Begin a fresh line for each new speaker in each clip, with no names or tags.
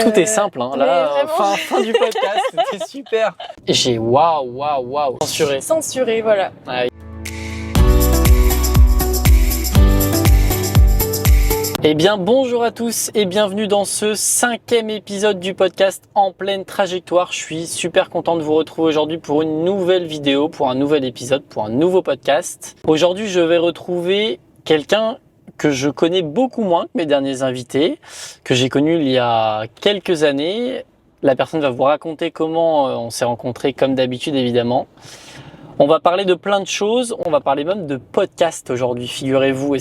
Tout est simple, hein. Là, fin du podcast, c'était super. Et j'ai waouh, censuré.
Censuré, voilà.
Ouais. Eh bien, bonjour à tous et bienvenue dans ce 5e épisode du podcast En pleine trajectoire. Je suis super content de vous retrouver aujourd'hui pour une nouvelle vidéo, pour un nouvel épisode, pour un nouveau podcast. Aujourd'hui, je vais retrouver quelqu'un que je connais beaucoup moins que mes derniers invités, que j'ai connu il y a quelques années. La personne va vous raconter comment on s'est rencontrés, comme d'habitude évidemment. On va parler de plein de choses, on va parler même de podcast aujourd'hui, figurez-vous. Et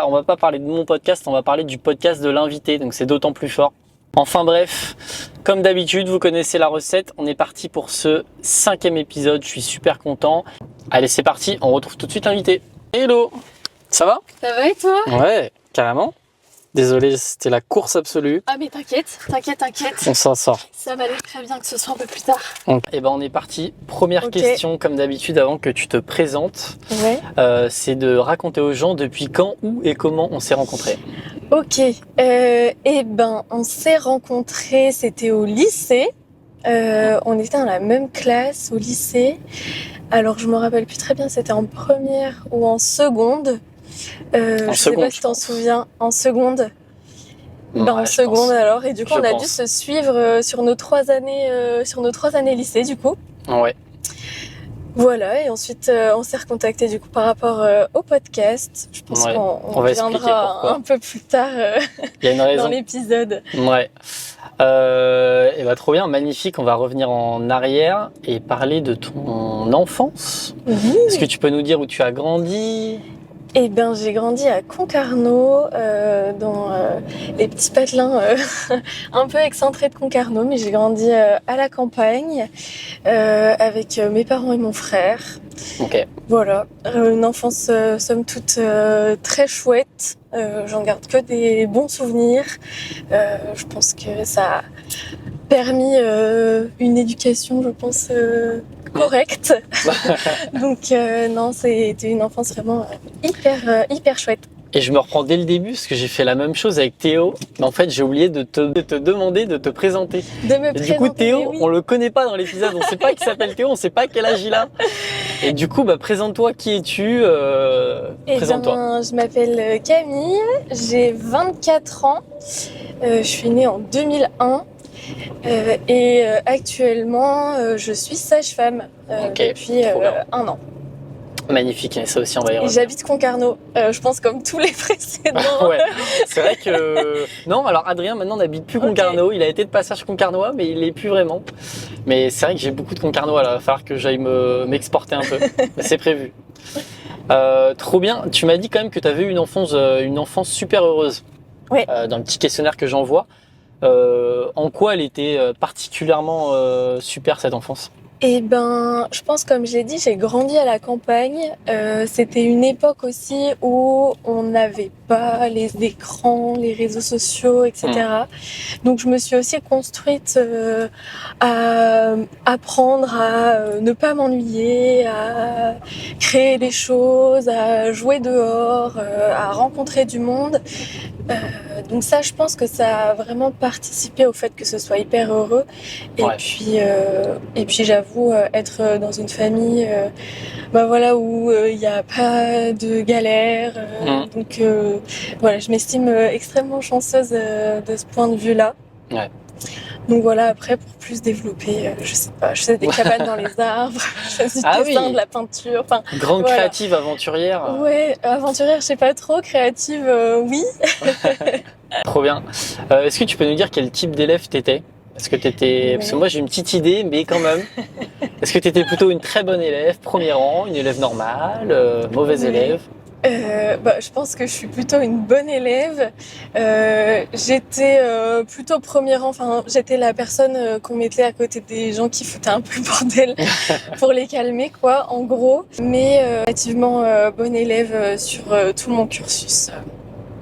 on va pas parler de mon podcast, on va parler du podcast de l'invité, donc c'est d'autant plus fort. Enfin bref, comme d'habitude, vous connaissez la recette. On est parti pour ce 5e épisode, je suis super content. Allez, c'est parti, on retrouve tout de suite l'invité. Hello, ça va ?
Ça va et toi ?
Ouais, carrément. Désolé, c'était la course absolue.
Ah mais t'inquiète.
On s'en sort.
Ça va aller très bien que ce soit un peu plus tard.
Et ben on est parti. Première question, comme d'habitude, avant que tu te présentes.
Ouais.
C'est de raconter aux gens depuis quand, où et comment on s'est rencontrés.
Ok. Eh ben, on s'est rencontrés, c'était au lycée. On était dans la même classe au lycée. Alors je me rappelle plus très bien, c'était en première ou en seconde. Je sais pas si t'en souviens, en seconde.
Ouais,
En seconde alors, et du coup on a dû
pense.
se suivre sur nos 3 années lycée du coup.
Ouais.
Voilà, et ensuite on s'est recontacté du coup par rapport au podcast. Je pense qu'on
va expliquer
reviendra
pourquoi.
un peu plus tard
Il y a une raison.
dans l'épisode.
Ouais. Et bah trop bien, magnifique. On va revenir en arrière et parler de ton enfance.
Oui.
Est-ce que tu peux nous dire où tu as grandi ?
Eh ben, j'ai grandi à Concarneau, dans les petits patelins un peu excentrés de Concarneau, mais j'ai grandi à la campagne avec mes parents et mon frère.
Ok.
Voilà, une enfance somme toute très chouette. J'en garde que des bons souvenirs. Je pense que ça a permis une éducation, je pense, correcte. Donc non, c'était une enfance vraiment hyper chouette.
Et je me reprends dès le début parce que j'ai fait la même chose avec Théo. Mais en fait, j'ai oublié de te demander de te présenter.
De me
Et
présenter.
du coup, Théo,
oui.
on le connaît pas dans l'épisode. On sait pas qu'il s'appelle Théo, on sait pas quel âge il a. Et du coup, présente-toi. Qui es-tu ? Présente-toi.
Ben, je m'appelle Camille, j'ai 24 ans. Je suis née en 2001. Et actuellement, je suis sage-femme depuis
trop bien.
1 an.
Magnifique, et ça aussi on va y
Et
revenir.
j'habite Concarneau, je pense comme tous les précédents.
Ouais, c'est vrai que... Non, alors Adrien maintenant n'habite plus Concarneau, il a été de passage concarnois, mais il l'est plus vraiment. Mais c'est vrai que j'ai beaucoup de Concarnois là, il va falloir que j'aille m'exporter un peu, c'est prévu. Trop bien, tu m'as dit quand même que tu avais eu une enfance super heureuse.
Ouais.
Dans le petit questionnaire que j'envoie. En quoi elle était particulièrement super cette enfance ?
Eh ben, je pense, comme j'ai dit, j'ai grandi à la campagne. C'était une époque aussi où on n'avait pas les écrans, les réseaux sociaux, etc. Donc, je me suis aussi construite à apprendre à ne pas m'ennuyer, à créer des choses, à jouer dehors, à rencontrer du monde. Donc ça, je pense que ça a vraiment participé au fait que ce soit hyper heureux. Et puis j'avoue être dans une famille où il n'y a pas de galère. Donc voilà, je m'estime extrêmement chanceuse de ce point de vue-là.
Ouais.
Donc voilà, après pour plus développer, je sais pas, je faisais des cabanes dans les arbres, je faisais du dessin, de la peinture, enfin...
Grande
voilà.
créative, aventurière.
Ouais, aventurière, je sais pas trop, créative, oui.
Trop bien. Est-ce que tu peux nous dire quel type d'élève t'étais ? Est-ce que t'étais... Parce que moi j'ai une petite idée, mais quand même. Est-ce que t'étais plutôt une très bonne élève, premier rang, une élève normale, mauvaise élève ?
Je pense que je suis plutôt une bonne élève. J'étais plutôt premier rang, enfin j'étais la personne qu'on mettait à côté des gens qui foutaient un peu le bordel pour les calmer quoi, en gros. Mais relativement bonne élève sur tout mon cursus.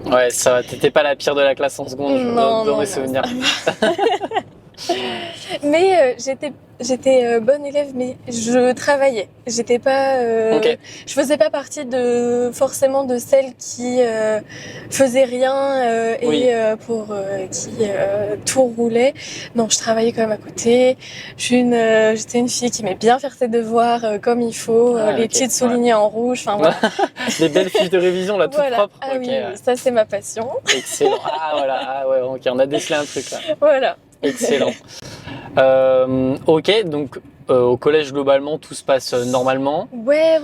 Ouais, ça va, t'étais pas la pire de la classe en seconde, dans mes souvenirs.
Mais j'étais bonne élève, mais je travaillais. J'étais pas,
Ok.
je faisais pas partie forcément de celles qui faisaient rien
Oui.
qui tout roulait. Non, je travaillais quand même à côté. J'étais une fille qui aimait bien faire ses devoirs comme il faut,
Ah,
les
ok.
titres soulignés en rouge. Enfin voilà.
Les belles fiches de révision là, toutes
Voilà.
propres.
Ah
Ok,
oui,
ouais.
ça c'est ma passion.
Excellent. Ah voilà. Ah ouais. Ok, on a décelé un truc là.
Voilà.
Excellent. Ok, donc au collège globalement tout se passe normalement.
Ouais.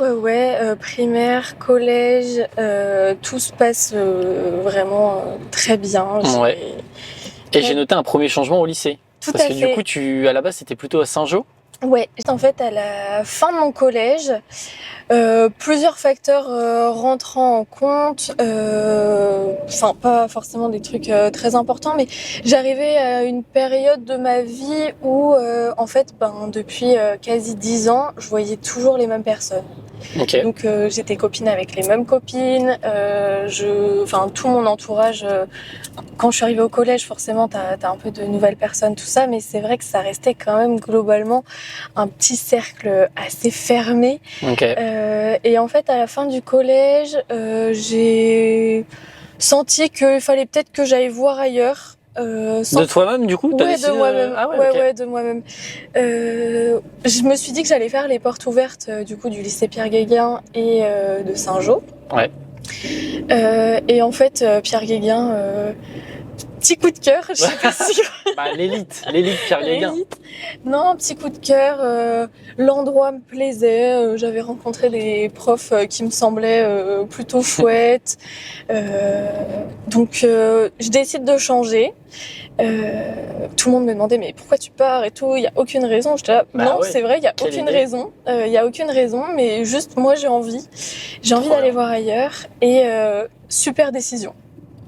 Primaire, collège, tout se passe vraiment très bien.
Ouais. Et j'ai noté un premier changement au lycée.
Tout
Parce
à
que du
fait.
coup, à la base, c'était plutôt à Saint-Jean.
Ouais, en fait, à la fin de mon collège, plusieurs facteurs rentrant en compte, enfin pas forcément des trucs très importants, mais j'arrivais à une période de ma vie où, en fait, depuis quasi 10 ans, je voyais toujours les mêmes personnes.
Ok.
Donc j'étais copine avec les mêmes copines, enfin tout mon entourage. Quand je suis arrivée au collège, forcément, t'as un peu de nouvelles personnes, tout ça, mais c'est vrai que ça restait quand même globalement un petit cercle assez fermé.
Ok.
Et en fait, à la fin du collège, j'ai senti qu'il fallait peut-être que j'aille voir ailleurs.
De toi-même, du coup, t'as
Ouais,
décidé
de moi-même.
Ah ouais, ok.
Ouais, de moi-même. Je me suis dit que j'allais faire les portes ouvertes du coup du lycée Pierre-Guéguin et de Saint-Jean.
Ouais.
Et en fait, Pierre Guéguin, petit coup de cœur, je sais pas si
Bah, l'élite Pierre Guéguin.
l'élite. Non, petit coup de cœur. L'endroit me plaisait. J'avais rencontré des profs qui me semblaient plutôt chouettes. Donc, je décide de changer. Tout le monde me demandait mais pourquoi tu pars et tout, il y a aucune raison. J'étais là,
Bah
non,
ouais,
c'est vrai, il y a
quelle
aucune
idée.
raison. Il y a aucune raison, mais juste moi j'ai envie
Trop
d'aller
bien.
voir ailleurs et super décision.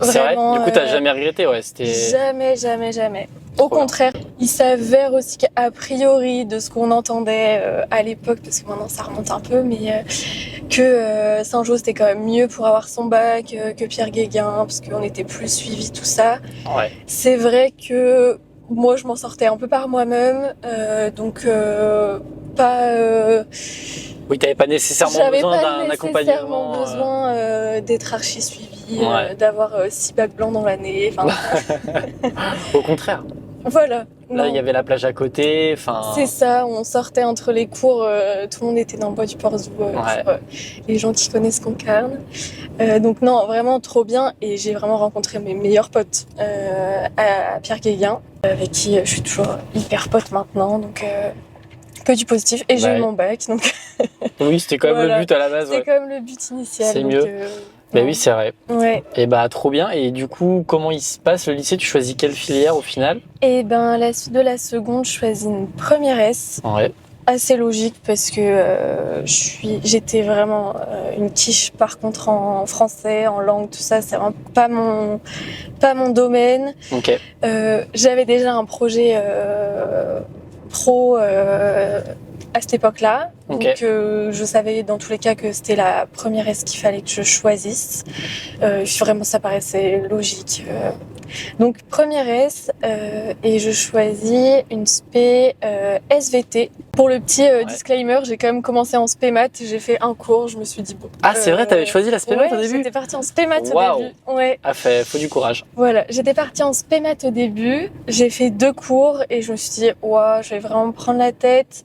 C'est vrai.
Vraiment,
Du coup, t'as jamais regretté, ouais. C'était.
jamais. Au
Trop bien.
contraire, il s'avère aussi qu'a priori de ce qu'on entendait à l'époque, parce que maintenant ça remonte un peu, mais que Saint-Jean c'était quand même mieux pour avoir son bac que Pierre Guéguin, parce qu'on était plus suivis, tout ça.
Ouais.
C'est vrai que moi je m'en sortais un peu par moi-même, donc pas.
Oui, t'avais pas nécessairement
J'avais
besoin
pas
d'un
nécessairement
accompagnement.
besoin d'être archi suivi,
Ouais.
d'avoir 6 bacs blancs dans l'année. Enfin,
Au contraire.
voilà.
Là,
Non.
il y avait la plage à côté. Enfin.
C'est ça, on sortait entre les cours, tout le monde était dans le bois du Port-Zou
Ouais.
pour les gens qui connaissent Concarne. Donc non, vraiment trop bien et j'ai vraiment rencontré mes meilleurs potes à Pierre Guéguin, avec qui je suis toujours hyper pote maintenant, donc que du positif. Et j'ai
Bah
eu
oui.
mon bac, donc
Oui, c'était quand même
Voilà.
le but à la base.
c'est
Ouais.
comme le but initial.
C'est
donc,
mieux. Bah
non.
oui, c'est vrai.
Ouais.
Et bah trop bien. Et du coup, comment il se passe le lycée? Tu choisis quelle filière au final?
Et ben la suite de la seconde, je choisis une première S.
Ouais.
Assez logique parce que j'étais vraiment une quiche par contre en français, en langue, tout ça, c'est vraiment pas mon domaine.
Ok.
J'avais déjà un projet pro à cette époque-là,
Ok.
donc je savais dans tous les cas que c'était la première S qu'il fallait que je choisisse. Vraiment, ça paraissait logique. Donc première S et je choisis une spé SVT. Pour le petit disclaimer, j'ai quand même commencé en spé maths, j'ai fait un cours, je me suis dit bon.
Ah, c'est vrai, t'avais choisi la spé maths au début?
J'étais partie en spé maths
Waouh.
au début. Ouais.
Ah, faut du courage.
Voilà, j'étais partie en spé maths au début, j'ai fait 2 cours et je me suis dit ouah, je vais vraiment me prendre la tête.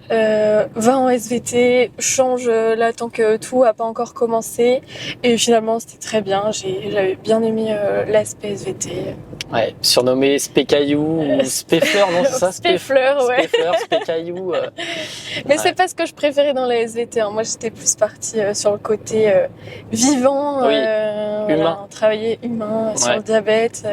Va en SVT, change là tant que tout a pas encore commencé. Et finalement, c'était très bien. J'avais bien aimé l'aspect SVT.
Ouais, surnommé Spécaillou ou Spéfleur, non, c'est ça?
Spéfleur, ouais.
Spéfleur, Spécaillou.
Mais c'est pas ce que je préférais dans la SVT. Hein. Moi, j'étais plus partie sur le côté vivant,
Oui,
humain.
humain.
Travailler humain sur
Ouais.
le diabète,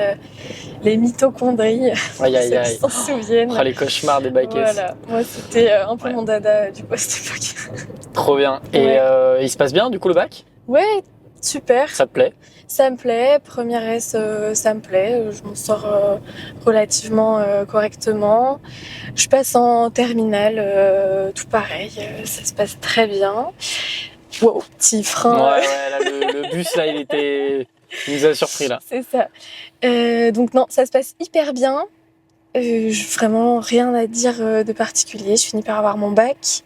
les mitochondries.
Aïe, aïe,
Ceux
aïe.
qui s'en souviennent.
Oh, les cauchemars des bacs S.
Voilà, moi c'était un peu
Ouais.
mon dada du coup à cette époque.
Trop bien. Et
Ouais.
il se passe bien du coup le bac?
Ouais, super.
Ça te plaît?
Ça me plaît. Première S, ça me plaît. Je m'en sors relativement correctement. Je passe en terminale, tout pareil. Ça se passe très bien. Wow, petit frein.
Ouais, là, le bus là, il nous a surpris là.
C'est ça. Donc non, ça se passe hyper bien. Vraiment rien à dire de particulier. Je finis par avoir mon bac.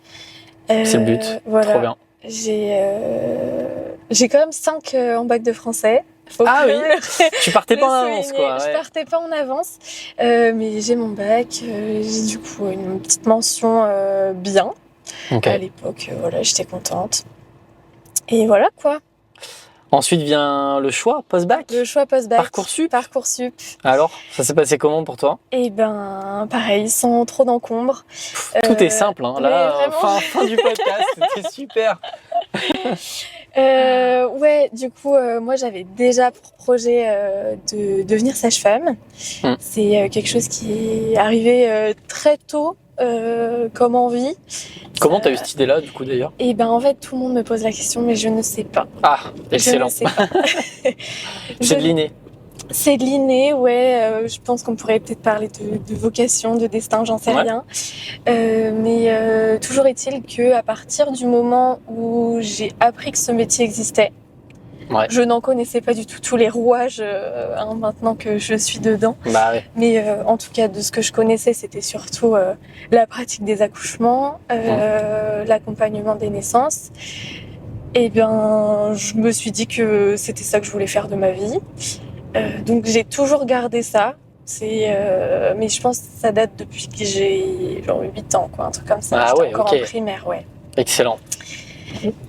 C'est le but.
Voilà.
Trop bien.
J'ai quand même 5 en bac de français. Faut
Ah
quand
oui.
même
Tu partais
le
pas en avance,
souligner.
quoi.
Je
Ouais.
partais pas en avance, mais j'ai mon bac. J'ai du coup une petite mention bien.
Ok.
À l'époque, voilà, j'étais contente. Et voilà quoi.
Ensuite vient le choix post-bac.
Le choix post-bac.
Parcoursup.
Parcoursup.
Alors, ça s'est passé comment pour toi?
Et ben, pareil, sans trop d'encombre.
Tout est simple, hein.
mais
Là,
vraiment.
fin du podcast, c'était super.
Ouais, du coup, moi j'avais déjà pour projet de devenir sage-femme. C'est quelque chose qui est arrivé très tôt comme envie.
Comment t'as eu cette idée-là, du coup, d'ailleurs?
Et ben en fait, tout le monde me pose la question, mais je ne sais pas.
Ah,
Je
excellent.
ne sais pas.
C'est de l'inné.
C'est de l'inné, ouais. Je pense qu'on pourrait peut-être parler de vocation, de destin, j'en sais rien. Mais toujours est-il que à partir du moment où j'ai appris que ce métier existait, je n'en connaissais pas du tout tous les rouages maintenant que je suis dedans.
Bah ouais.
Mais en tout cas, de ce que je connaissais, c'était surtout la pratique des accouchements, l'accompagnement des naissances. Et bien, je me suis dit que c'était ça que je voulais faire de ma vie. Donc j'ai toujours gardé ça. Mais je pense que ça date depuis que j'ai genre 8 ans, quoi, un truc comme ça.
Ah
J'étais
ouais,
encore
ok.
en primaire, ouais.
Excellent.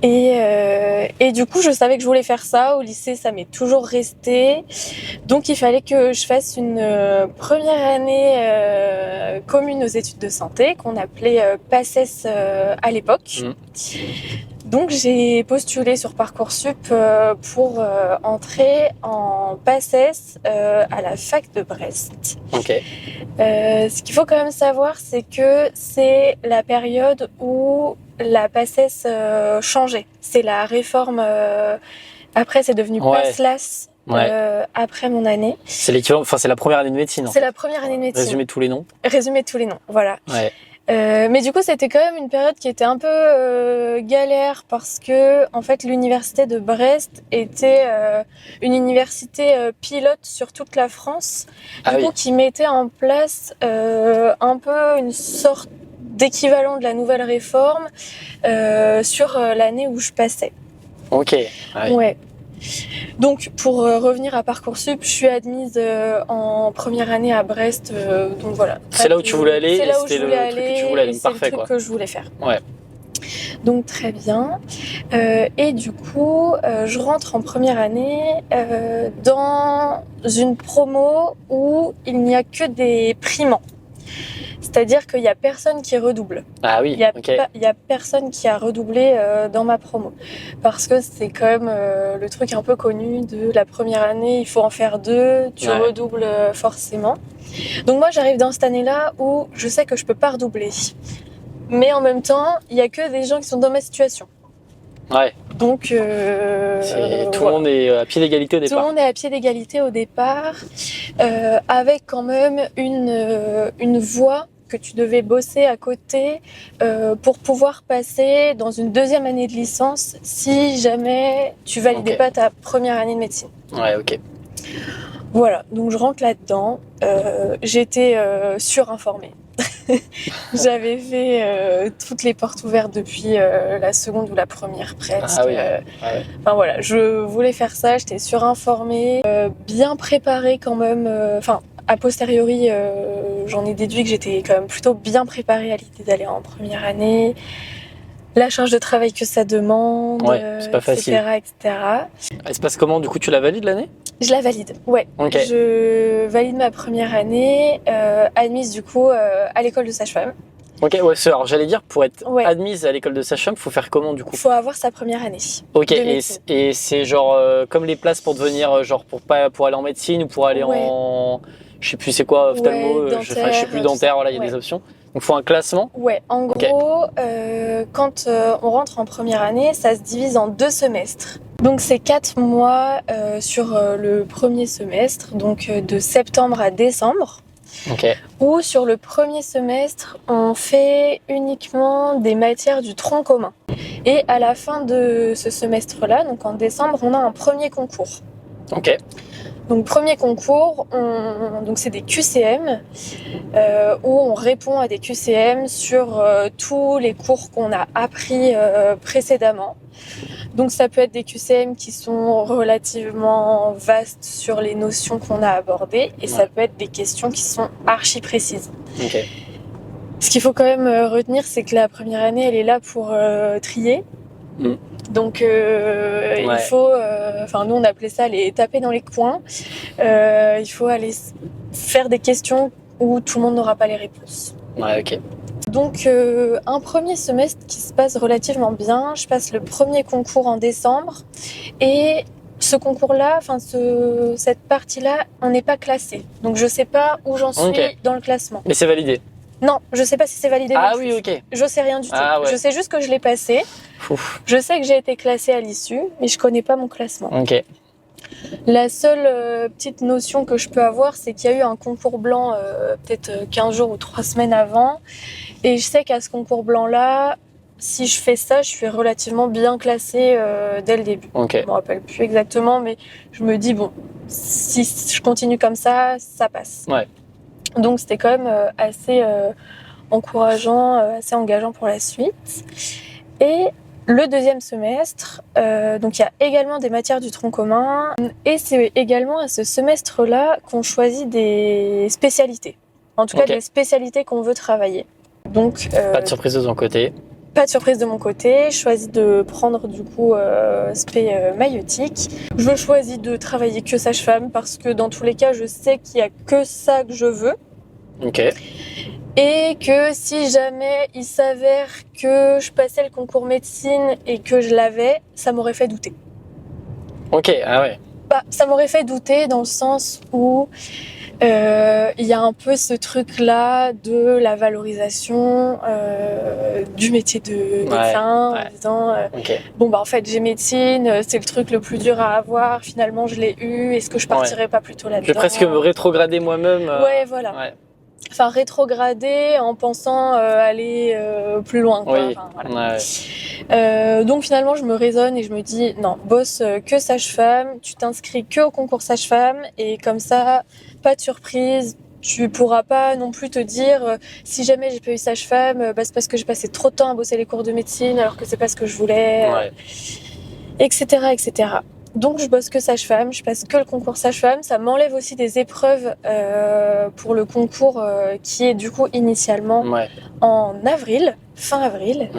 Et du coup, je savais que je voulais faire ça. Au lycée, ça m'est toujours resté. Donc, il fallait que je fasse une première année commune aux études de santé, qu'on appelait PACES à l'époque. Donc, j'ai postulé sur Parcoursup pour entrer en PACES à la fac de Brest.
Ok.
Ce qu'il faut quand même savoir, c'est que c'est la période où la PACES changeait. C'est la réforme. Après, c'est devenu PACELAS après mon année.
C'est l'équivalent. Enfin, c'est la première année de médecine.
C'est la première année de médecine.
Résumer tous les noms.
Résumer tous les noms. Voilà.
Ouais.
Mais du coup, c'était quand même une période qui était un peu galère parce que, en fait, l'université de Brest était une université pilote sur toute la France, du coup, qui mettait en place un peu une sorte d'équivalent de la nouvelle réforme sur l'année où je passais.
Ok.
Ouais. Donc, pour revenir à Parcoursup, je suis admise en première année à Brest. Donc voilà.
C'est là où tu voulais aller.
C'est là où je voulais
aller. Truc que tu voulais aller.
C'est
Parfait,
le truc que je voulais faire.
Ouais.
Donc très bien. Et du coup, je rentre en première année dans une promo où il n'y a que des primants. C'est-à-dire qu'il n'y a personne qui redouble.
Ah oui,
il y a personne qui a redoublé dans ma promo. Parce que c'est quand même le truc un peu connu de la première année, il faut en faire 2, tu redoubles forcément. Donc moi, j'arrive dans cette année-là où je sais que je peux pas redoubler. Mais en même temps, il n'y a que des gens qui sont dans ma situation.
Ouais.
Donc,
tout le monde est à pied d'égalité au départ.
Tout le monde est à pied d'égalité au départ, avec quand même une voie que tu devais bosser à côté pour pouvoir passer dans une deuxième année de licence si jamais tu validais pas ta première année de médecine.
Ouais, ok.
Voilà, donc je rentre là-dedans. J'étais surinformée. J'avais fait toutes les portes ouvertes depuis la seconde ou la première presque.
Ah oui.
Enfin voilà, je voulais faire ça, j'étais surinformée, bien préparée quand même. Enfin, a posteriori, j'en ai déduit que j'étais quand même plutôt bien préparée à l'idée d'aller en première année. La charge de travail que ça demande,
c'est pas facile.
etc.
Elle se passe comment, du coup, tu la valides l'année ?
Je la valide, ouais.
Okay.
Je valide ma première année, admise du coup à l'école de sage-femme.
Ok, ouais, alors j'allais dire, pour être admise à l'école de sage-femme, faut faire comment du coup ?
Faut avoir sa première année.
Ok, et c'est genre comme les places pour devenir, genre pour aller en médecine ou pour aller en. Je sais plus c'est quoi, ophtalmo, je sais plus, dentaire, voilà, il y a des options. Donc il faut un classement ?
Ouais, en gros, quand on rentre en première année, ça se divise en 2 semestres. Donc c'est 4 mois sur le premier semestre, donc de septembre à décembre.
Okay.
Ou sur le premier semestre, on fait uniquement des matières du tronc commun. Et à la fin de ce semestre-là, donc en décembre, on a un premier concours.
Ok.
Donc premier concours, donc c'est des QCM où on répond à des QCM sur tous les cours qu'on a appris précédemment. Donc ça peut être des QCM qui sont relativement vastes sur les notions qu'on a abordées et ça peut être des questions qui sont archi précises.
Okay.
Ce qu'il faut quand même retenir, c'est que la première année, elle est là pour trier. Donc il faut, nous on appelait ça les taper dans les coins. Il faut aller faire des questions où tout le monde n'aura pas les réponses.
Ouais, ok.
Donc un premier semestre qui se passe relativement bien. Je passe le premier concours en décembre et ce concours-là, cette partie-là, on n'est pas classé. Donc je sais pas où j'en suis dans le classement.
Mais c'est validé?
Non, je sais pas si c'est validé.
Ah oui, ok.
Je sais rien du tout.
Ouais.
Je sais juste que je l'ai passé.
Ouf.
Je sais que j'ai été classée à l'issue, mais je connais pas mon classement.
Ok.
La seule petite notion que je peux avoir, c'est qu'il y a eu un concours blanc peut-être 15 jours ou 3 semaines avant. Et je sais qu'à ce concours blanc-là, si je fais ça, je suis relativement bien classée dès le début.
Okay.
Je me rappelle plus exactement, mais je me dis, bon, si je continue comme ça, ça passe.
Ouais.
Donc c'était quand même assez encourageant, assez engageant pour la suite. Et le deuxième semestre, donc il y a également des matières du tronc commun. Et c'est également à ce semestre-là qu'on choisit des spécialités. En tout cas, des spécialités qu'on veut travailler. Donc,
pas de surprise de ton côté?
Pas de surprise de mon côté. Je choisis de prendre du coup spé maïeutique. Je choisis de travailler que sage-femme parce que dans tous les cas, je sais qu'il n'y a que ça que je veux.
Ok.
Et que si jamais il s'avère que je passais le concours médecine et que je l'avais, ça m'aurait fait douter.
Ok, ah ouais.
Bah, ça m'aurait fait douter dans le sens où il y a un peu ce truc-là de la valorisation du métier de médecin en disant bon bah en fait j'ai médecine, c'est le truc le plus dur à avoir, finalement je l'ai eu, est-ce que je partirais pas plutôt là-dedans?
Je vais presque me rétrograder moi-même.
Ouais, voilà. Ouais. Enfin, rétrograder en pensant aller plus loin. Quoi.
Oui.
Enfin, voilà. Donc finalement, je me raisonne et je me dis non, bosse que sage-femme, tu t'inscris que au concours sage-femme et comme ça, pas de surprise. Tu pourras pas non plus te dire si jamais j'ai pas eu sage-femme, c'est parce que j'ai passé trop de temps à bosser les cours de médecine alors que c'est pas ce que je voulais, etc., etc. Donc je bosse que sage-femme, je passe que le concours sage-femme. Ça m'enlève aussi des épreuves pour le concours qui est du coup initialement en avril, fin avril.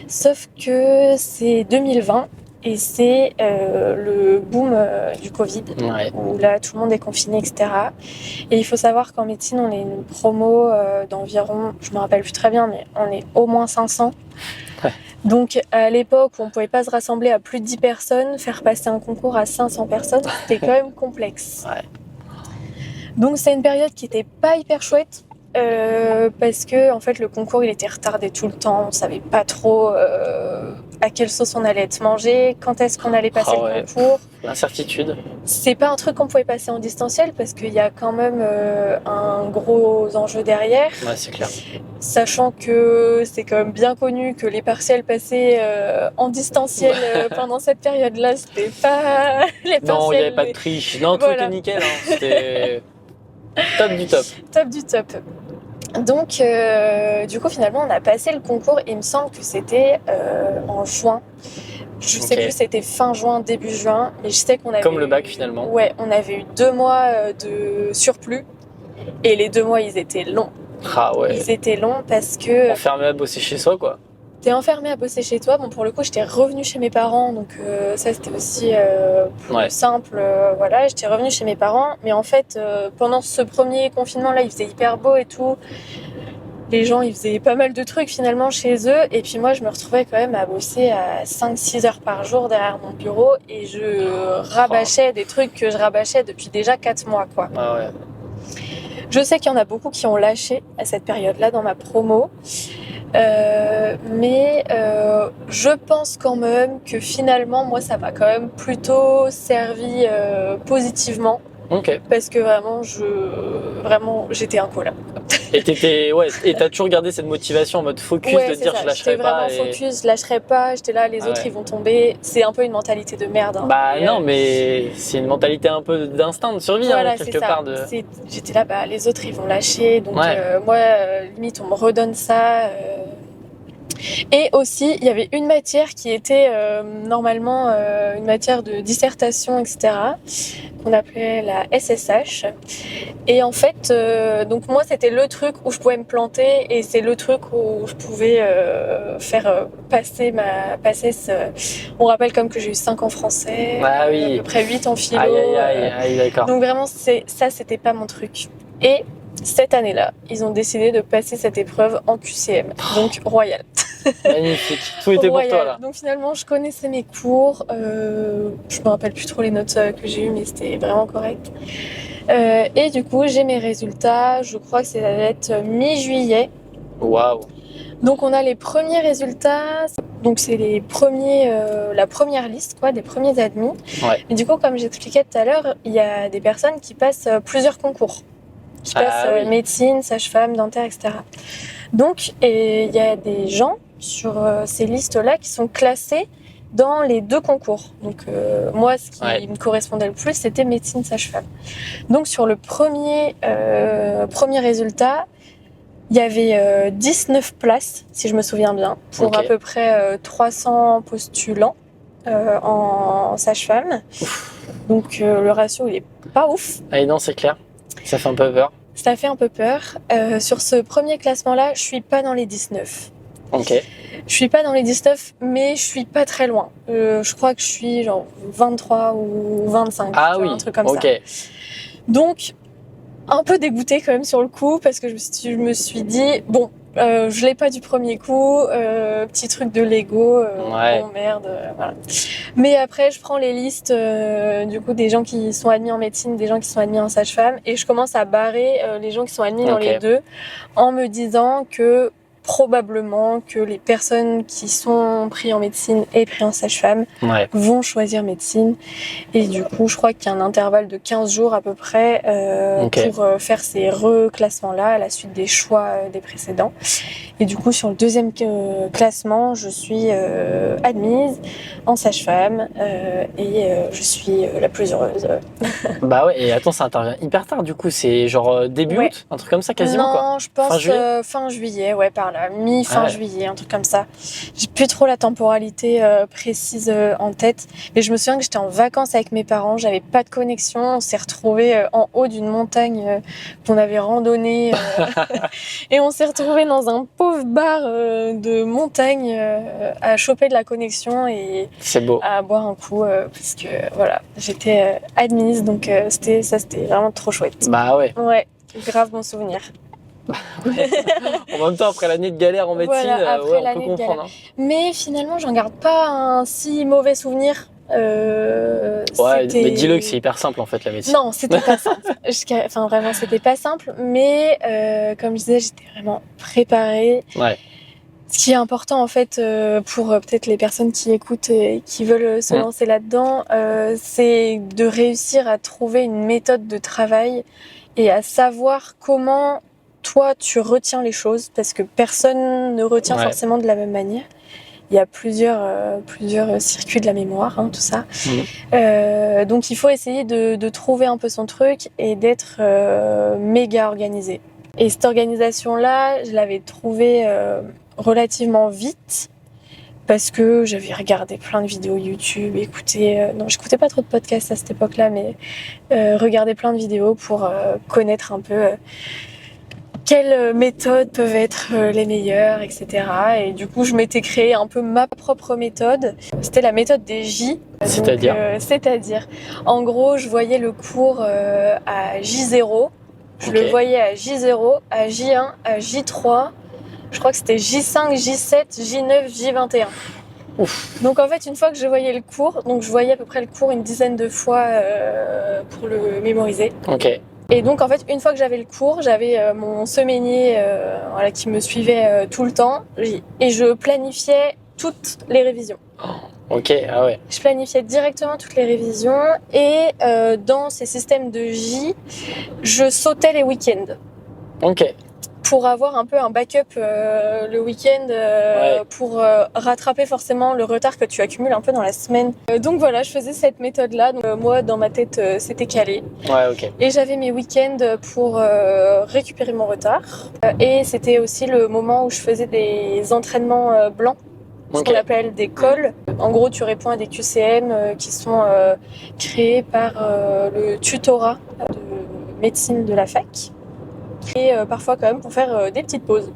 Sauf que c'est 2020 et c'est le boom du Covid, où là tout le monde est confiné, etc. Et il faut savoir qu'en médecine, on est une promo d'environ, je me rappelle plus très bien, mais on est au moins 500. Donc à l'époque où on pouvait pas se rassembler à plus de 10 personnes, faire passer un concours à 500 personnes, c'était quand même complexe. Donc c'est une période qui était pas hyper chouette parce que en fait le concours il était retardé tout le temps, on savait pas trop à quelle sauce on allait être mangé, quand est-ce qu'on allait passer le concours.
L'incertitude.
C'est pas un truc qu'on pouvait passer en distanciel parce qu'il y a quand même un gros enjeu derrière.
Ouais, c'est clair.
Sachant que c'est quand même bien connu que les partiels passés en distanciel pendant cette période-là, c'était pas les partiels.
Non, il n'y avait pas de triche. Non, tout était nickel. Hein. C'était top du top.
Top du top. Donc, du coup, finalement, on a passé le concours. Il me semble que c'était en juin. Je sais plus, c'était fin juin, début juin. Mais je sais qu'on avait.
Comme le bac, finalement.
Ouais, on avait eu 2 mois de surplus. Et les 2 mois, ils étaient longs.
Ah ouais.
Ils étaient longs parce que.
Enfermé à bosser chez soi, quoi.
T'es enfermé à bosser chez toi. Bon, pour le coup, j'étais revenue chez mes parents. Donc, ça, c'était aussi plus simple. Voilà, j'étais revenue chez mes parents. Mais en fait, pendant ce premier confinement-là, il faisait hyper beau et tout. Les gens, ils faisaient pas mal de trucs finalement chez eux. Et puis moi, je me retrouvais quand même à bosser à 5-6 heures par jour derrière mon bureau. Et je rabâchais des trucs que je rabâchais depuis déjà 4 mois, quoi.
Ah ouais.
Je sais qu'il y en a beaucoup qui ont lâché à cette période-là dans ma promo. Mais je pense quand même que finalement, moi, ça m'a quand même plutôt servi positivement.
Ok.
Parce que vraiment, j'étais incollable.
Et t'as toujours gardé cette motivation en mode focus
Ouais,
de
c'est
dire
ça.
je lâcherai
J'étais
pas.
vraiment focus, je lâcherai pas. J'étais là, les autres, ils vont tomber. C'est un peu une mentalité de merde. Hein.
Bah non, mais c'est une mentalité un peu d'instinct de survie,
voilà,
quelque
c'est ça.
part.
J'étais là, bah, les autres, ils vont lâcher. Donc,
Ouais.
moi, limite, on me redonne ça. Et aussi, il y avait une matière qui était normalement une matière de dissertation, etc., qu'on appelait la SSH. Et en fait, donc moi, c'était le truc où je pouvais me planter et c'est le truc où je pouvais faire passer ma PACES. On rappelle comme que j'ai eu 5 en français,
Ah oui.
à peu près 8 en philo.
Aïe, d'accord.
Donc vraiment, ça, c'était pas mon truc. Et cette année-là, ils ont décidé de passer cette épreuve en QCM, donc royal.
Magnifique. Tout était pour toi là.
Donc finalement, je connaissais mes cours. Je me rappelle plus trop les notes que j'ai eues, mais c'était vraiment correct. Et du coup, j'ai mes résultats. Je crois que ça va être mi-juillet.
Waouh.
Donc on a les premiers résultats. Donc c'est les premiers, la première liste quoi, des premiers admis.
Ouais.
Mais du coup, comme j'expliquais tout à l'heure, il y a des personnes qui passent plusieurs concours, qui passent
oui.
médecine, sage-femme, dentaire, etc. Donc il y a des gens sur ces listes-là qui sont classés dans les 2 concours. Donc moi, ce qui me correspondait le plus, c'était médecine sage-femme. Donc sur le premier résultat, il y avait 19 places, si je me souviens bien, pour à peu près 300 postulants en sage-femme. Donc le ratio, il est pas ouf.
Ah non, c'est clair. Ça fait un peu peur.
Ça fait un peu peur. Sur ce premier classement-là, je suis pas dans les 19.
Ok.
Je suis pas dans les 19, mais je suis pas très loin. Je crois que je suis genre 23 ou 25.
Ah oui,
un truc comme ça. Donc, un peu dégoûtée quand même sur le coup, parce que je me suis dit, bon, je l'ai pas du premier coup, petit truc de Lego, bon merde, voilà. Mais après, je prends les listes du coup des gens qui sont admis en médecine, des gens qui sont admis en sage-femme, et je commence à barrer les gens qui sont admis dans les 2, en me disant que probablement que les personnes qui sont prises en médecine et prises en sage-femme vont choisir médecine. Et du coup, je crois qu'il y a un intervalle de 15 jours à peu près pour faire ces reclassements-là à la suite des choix des précédents. Et du coup, sur le deuxième classement, je suis admise en sage-femme et je suis la plus heureuse.
Bah ouais, et attends, ça intervient hyper tard du coup, c'est genre début août, un truc comme ça quasiment quoi.
Non, je pense fin juillet, ouais, par là, mi-fin juillet, un truc comme ça. J'ai plus trop la temporalité précise en tête, mais je me souviens que j'étais en vacances avec mes parents, j'avais pas de connexion, on s'est retrouvés en haut d'une montagne qu'on avait randonnée et on s'est retrouvés dans un pauvre bar de montagne à choper de la connexion et à boire un coup parce que voilà, j'étais admise, donc c'était vraiment trop chouette.
Bah ouais.
Ouais, grave bon souvenir.
En même temps, après l'année de galère en médecine,
voilà,
on peut comprendre. Hein.
Mais finalement, j'en garde pas un si mauvais souvenir.
Mais dis-le que c'est hyper simple en fait la médecine.
Non, c'était pas simple. Enfin vraiment, c'était pas simple. Mais comme je disais, j'étais vraiment préparée.
Ouais.
Ce qui est important en fait pour peut-être les personnes qui écoutent et qui veulent se lancer là-dedans, c'est de réussir à trouver une méthode de travail et à savoir comment toi tu retiens les choses, parce que personne ne retient forcément de la même manière. Il y a plusieurs circuits de la mémoire, hein, tout ça. Donc il faut essayer de trouver un peu son truc et d'être méga organisé. Et cette organisation-là, je l'avais trouvée relativement vite parce que j'avais regardé plein de vidéos YouTube, non, j'écoutais pas trop de podcasts à cette époque-là, mais regardé plein de vidéos pour connaître un peu quelles méthodes peuvent être les meilleures, etc. Et du coup, je m'étais créé un peu ma propre méthode. C'était la méthode des J. C'est-à-dire, en gros, je voyais le cours à J0, je le voyais à J0, à J1, à J3, je crois que c'était J5, J7, J9, J21. Ouf. Donc en fait, une fois que je voyais le cours, donc je voyais à peu près le cours une dizaine de fois pour le mémoriser. Et donc en fait, une fois que j'avais le cours, j'avais mon semainier qui me suivait tout le temps et je planifiais toutes les révisions.
Ok, ah ouais.
Je planifiais directement toutes les révisions et dans ces systèmes de J, je sautais les week-ends
Ok.
pour avoir un peu un backup le week-end pour rattraper forcément le retard que tu accumules un peu dans la semaine. Donc voilà, je faisais cette méthode-là. Donc, moi, dans ma tête, c'était calé.
Ouais, ok.
Et j'avais mes week-ends pour récupérer mon retard. Et c'était aussi le moment où je faisais des entraînements blancs, ce qu'on appelle des calls. En gros, tu réponds à des QCM qui sont créés par le tutorat de médecine de la fac. Et parfois quand même pour faire des petites pauses.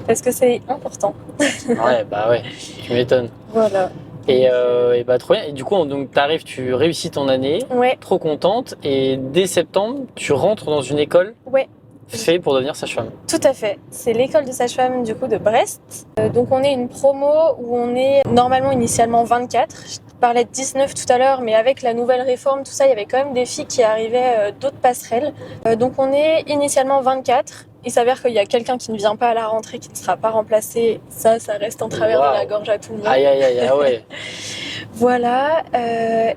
Parce que c'est important.
Ouais, bah ouais, tu m'étonnes.
Voilà.
Et bah trop bien. Et du coup, donc t'arrives, tu réussis ton année,
Ouais,
trop contente, et dès septembre, tu rentres dans une école
ouais,
faite pour devenir sage-femme.
tout à fait. C'est l'école de sage-femme du coup de Brest. Donc on est une promo où on est normalement initialement 24. Je parlais de 19 tout à l'heure, mais avec la nouvelle réforme, tout ça, il y avait quand même des filles qui arrivaient d'autres passerelles. Donc on est initialement 24. Il s'avère qu'il y a quelqu'un qui ne vient pas à la rentrée, qui ne sera pas remplacé. Ça reste en travers de la gorge à tout le monde.
Aïe, aïe, aïe, ah ouais.
Voilà.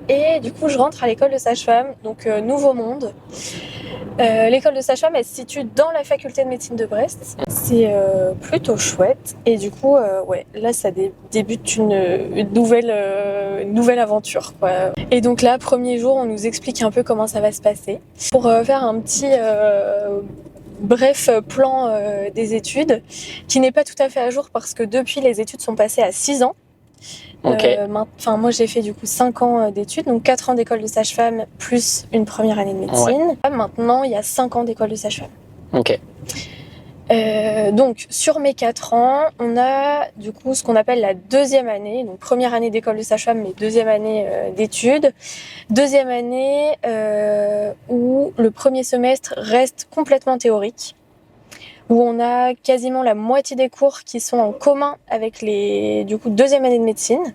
Et du coup, je rentre à l'école de sage-femme, donc Nouveau Monde. L'école de sage-femme, elle se situe dans la faculté de médecine de Brest. C'est plutôt chouette. Et du coup, ouais, là, ça débute une nouvelle aventure, quoi. Et donc là, premier jour, on nous explique un peu comment ça va se passer. Pour faire un petit bref plan des études, qui n'est pas tout à fait à jour parce que depuis, les études sont passées à 6 ans.
Ok.
Moi j'ai fait du coup 5 ans d'études, donc 4 ans d'école de sage-femme plus une première année de médecine. Maintenant il y a 5 ans d'école de sage-femme.
Ok.
Donc sur mes 4 ans, on a du coup ce qu'on appelle la deuxième année, donc première année d'école de sage-femme mais deuxième année d'études. Deuxième année où le premier semestre reste complètement théorique, où on a quasiment la moitié des cours qui sont en commun avec les deuxième année de médecine.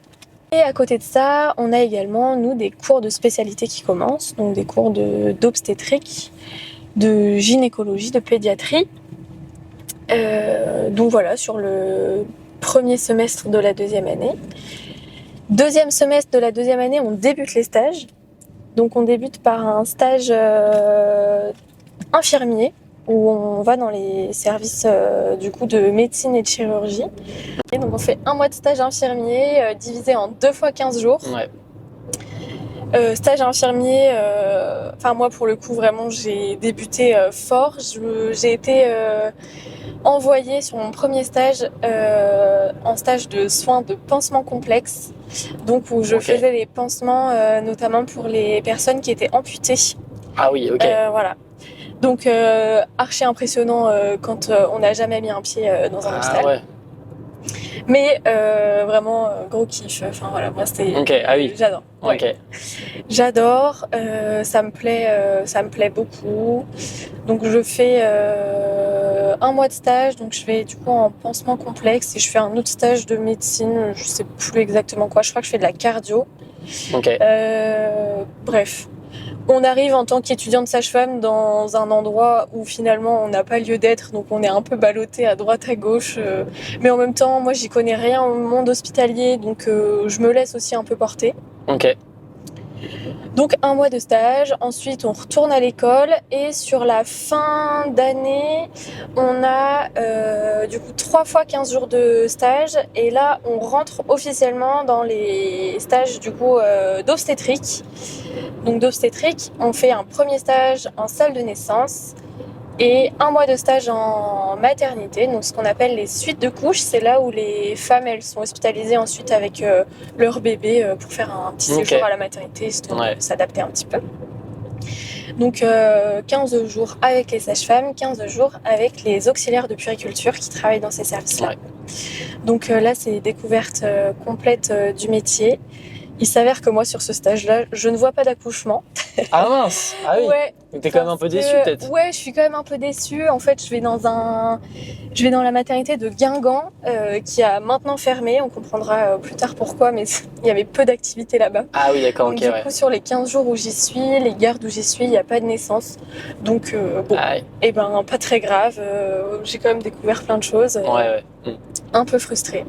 Et à côté de ça, on a également, nous, des cours de spécialité qui commencent, donc des cours d'obstétrique, de gynécologie, de pédiatrie. Donc voilà, sur le premier semestre de la deuxième année. Deuxième semestre de la deuxième année, on débute les stages. Donc on débute par un stage infirmier, où on va dans les services de médecine et de chirurgie. Et donc on fait un mois de stage infirmier divisé en 2 fois 15 jours.
Ouais.
Stage infirmier, moi pour le coup vraiment j'ai débuté fort. J'ai été envoyée sur mon premier stage en stage de soins de pansement complexe. Donc où je faisais les pansements notamment pour les personnes qui étaient amputées.
Ah oui, ok.
Voilà. Donc archi impressionnant quand on n'a jamais mis un pied dans un hôpital.
Ouais.
Mais vraiment gros kiff. Enfin voilà, moi c'était.
Ok, ah oui.
J'adore. Ouais.
Ok.
J'adore. Ça me plaît beaucoup. Donc je fais un mois de stage. Donc je fais du coup en pansement complexe et je fais un autre stage de médecine. Je sais plus exactement quoi. Je crois que je fais de la cardio.
Ok.
Bref. On arrive en tant qu'étudiant de sage-femme dans un endroit où finalement on n'a pas lieu d'être, donc on est un peu ballotté à droite à gauche. Mais en même temps, moi j'y connais rien au monde hospitalier, donc je me laisse aussi un peu porter.
Ok.
Donc un mois de stage, ensuite on retourne à l'école et sur la fin d'année, on a 3 fois 15 jours de stage et là on rentre officiellement dans les stages d'obstétrique. Donc d'obstétrique, on fait un premier stage en salle de naissance et un mois de stage en maternité, donc ce qu'on appelle les suites de couches. C'est là où les femmes elles sont hospitalisées ensuite avec leur bébé pour faire un petit séjour à la maternité, histoire de s'adapter un petit peu. Donc 15 jours avec les sages-femmes, 15 jours avec les auxiliaires de puériculture qui travaillent dans ces services-là. Ouais. Donc là c'est découverte complète du métier. Il s'avère que moi sur ce stage-là, je ne vois pas d'accouchement.
Ah mince. Ah oui.
Ouais,
Donc t'es quand même un peu déçue peut-être.
Ouais, je suis quand même un peu déçue. En fait, je vais dans la maternité de Guingamp qui a maintenant fermé. On comprendra plus tard pourquoi, mais il y avait peu d'activités là-bas.
Ah oui, d'accord,
Donc,
ok,
du
ouais.
coup, sur les 15 jours où j'y suis, les gardes où j'y suis, il n'y a pas de naissance. Donc, bon,
Ah, ouais.
et ben, pas très grave. J'ai quand même découvert plein de choses.
Ouais.
Un peu frustrée.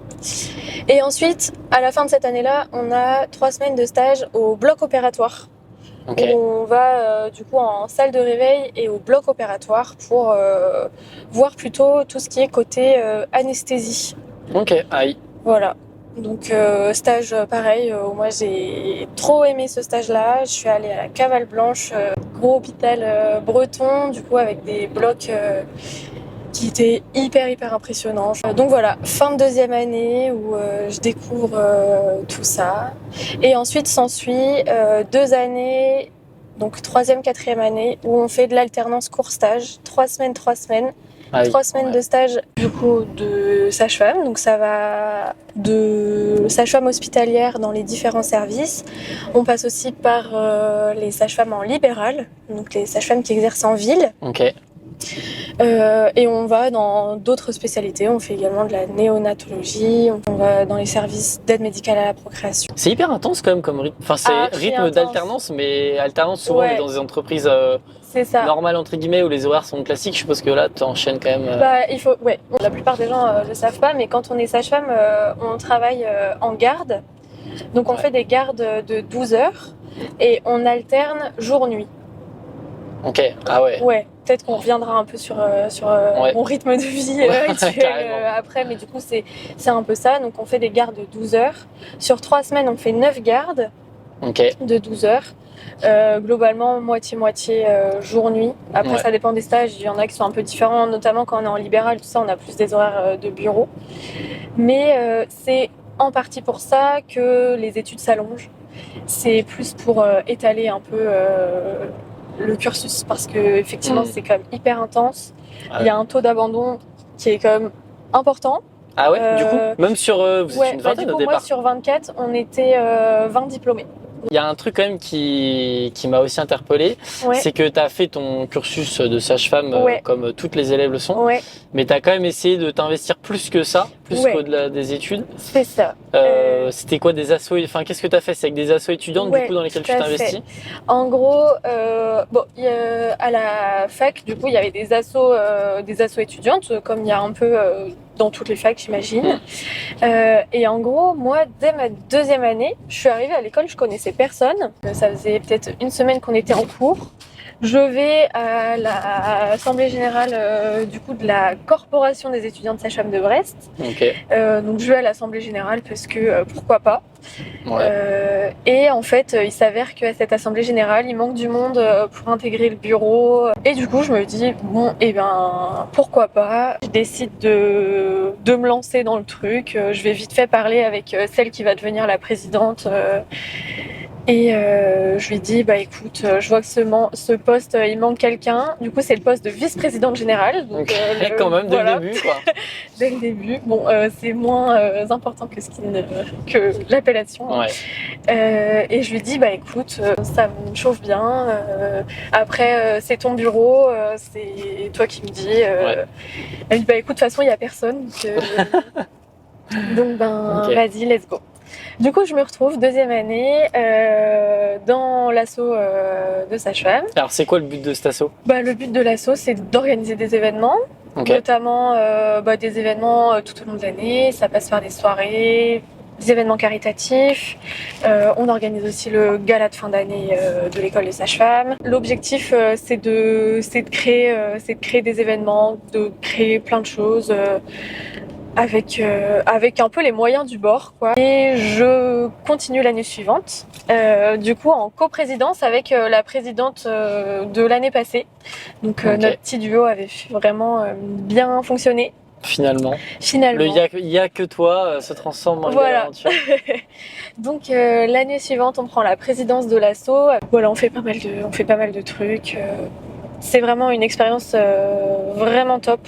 Et ensuite, à la fin de cette année-là, on a 3 semaines de stage au bloc opératoire.
Ok.
Où on va du coup en salle de réveil et au bloc opératoire pour voir plutôt tout ce qui est côté anesthésie.
Ok, aïe.
Voilà. Donc stage pareil, moi j'ai trop aimé ce stage-là. Je suis allée à la Cavale Blanche, gros hôpital breton, du coup avec des blocs qui étaient hyper impressionnants. Donc voilà, fin de deuxième année où je découvre tout ça. Et ensuite s'ensuit 2 années, donc troisième, quatrième année, où on fait de l'alternance court-stage, 3 semaines.
Aïe.
3 semaines de stage du coup de sage-femme, donc ça va de sage-femme hospitalière dans les différents services. On passe aussi par les sages-femmes en libéral, donc les sages-femmes qui exercent en ville.
Ok.
Et on va dans d'autres spécialités. On fait également de la néonatologie. On va dans les services d'aide médicale à la procréation.
C'est hyper intense quand même comme rythme. Enfin, c'est rythme
intense.
d'alternance, mais alternance souvent on est dans des entreprises
c'est ça.
normales entre guillemets où les horaires sont classiques. Je suppose que là, tu enchaînes quand même.
Il faut. Ouais. La plupart des gens ne le savent pas, mais quand on est sage-femme, on travaille en garde. Donc on fait des gardes de 12 heures et on alterne jour-nuit.
Ok. Ah ouais.
Ouais. Peut-être qu'on reviendra un peu sur mon rythme de vie rituel après, mais du coup c'est un peu ça. Donc on fait des gardes de 12 heures. Sur 3 semaines, on fait 9 gardes de 12 heures. Globalement, moitié-moitié jour-nuit. Après, ça dépend des stages. Il y en a qui sont un peu différents, notamment quand on est en libéral, tout ça, on a plus des horaires de bureau. Mais c'est en partie pour ça que les études s'allongent. C'est plus pour étaler un peu le cursus parce que effectivement c'est quand même hyper intense. Il y a un taux d'abandon qui est quand même important.
Ah ouais, du coup, même sur vous êtes une vingtaine
du coup,
au départ.
moi sur 24, on était 20 diplômés.
Il y a un truc quand même qui m'a aussi interpellé, c'est que tu as fait ton cursus de sage-femme comme toutes les élèves le sont, mais tu as quand même essayé de t'investir plus que ça, plus qu'au-delà des études.
C'est ça.
C'était quoi des assos, enfin qu'est-ce que tu as fait? C'est avec des assos étudiantes du coup dans lesquelles tu t'investis?
En gros, à la fac, du coup, il y avait des assos étudiantes, comme il y a un peu dans toutes les facs, j'imagine. Et en gros, moi, dès ma deuxième année, je suis arrivée à l'école, je connaissais personne. Ça faisait peut-être une semaine qu'on était en cours. Je vais à l'assemblée générale du coup de la corporation des étudiants de sage-femme de Brest. Donc je vais à l'assemblée générale parce que pourquoi pas. Et en fait, il s'avère qu'à cette assemblée générale, il manque du monde pour intégrer le bureau. Et du coup, je me dis bon, pourquoi pas. Je décide de me lancer dans le truc. Je vais vite fait parler avec celle qui va devenir la présidente. Et je lui dis écoute, je vois que ce poste il manque quelqu'un. Du coup c'est le poste de vice-présidente générale. Donc,
quand même dès le début quoi.
Dès le début. Bon c'est moins important que l'appellation. Et je lui dis écoute, ça me chauffe bien. Après c'est ton bureau, c'est toi qui me dis. Elle me dit écoute de toute façon il y a personne. Donc vas-y let's go. Du coup, je me retrouve deuxième année dans l'asso de sage-femme.
Alors, c'est quoi le but de cet asso?
Le but de l'asso, c'est d'organiser des événements, notamment des événements tout au long de l'année. Ça passe par des soirées, des événements caritatifs. On organise aussi le gala de fin d'année de l'école des sages-femmes. L'objectif, c'est de créer des événements, de créer plein de choses. Avec un peu les moyens du bord, quoi. Et je continue l'année suivante, du coup en coprésidence avec la présidente de l'année passée. Donc notre petit duo avait vraiment bien fonctionné.
Finalement.
Le
il y a que toi se transforme en une aventure.
Donc l'année suivante, on prend la présidence de l'asso. Voilà, on fait pas mal de trucs. C'est vraiment une expérience vraiment top.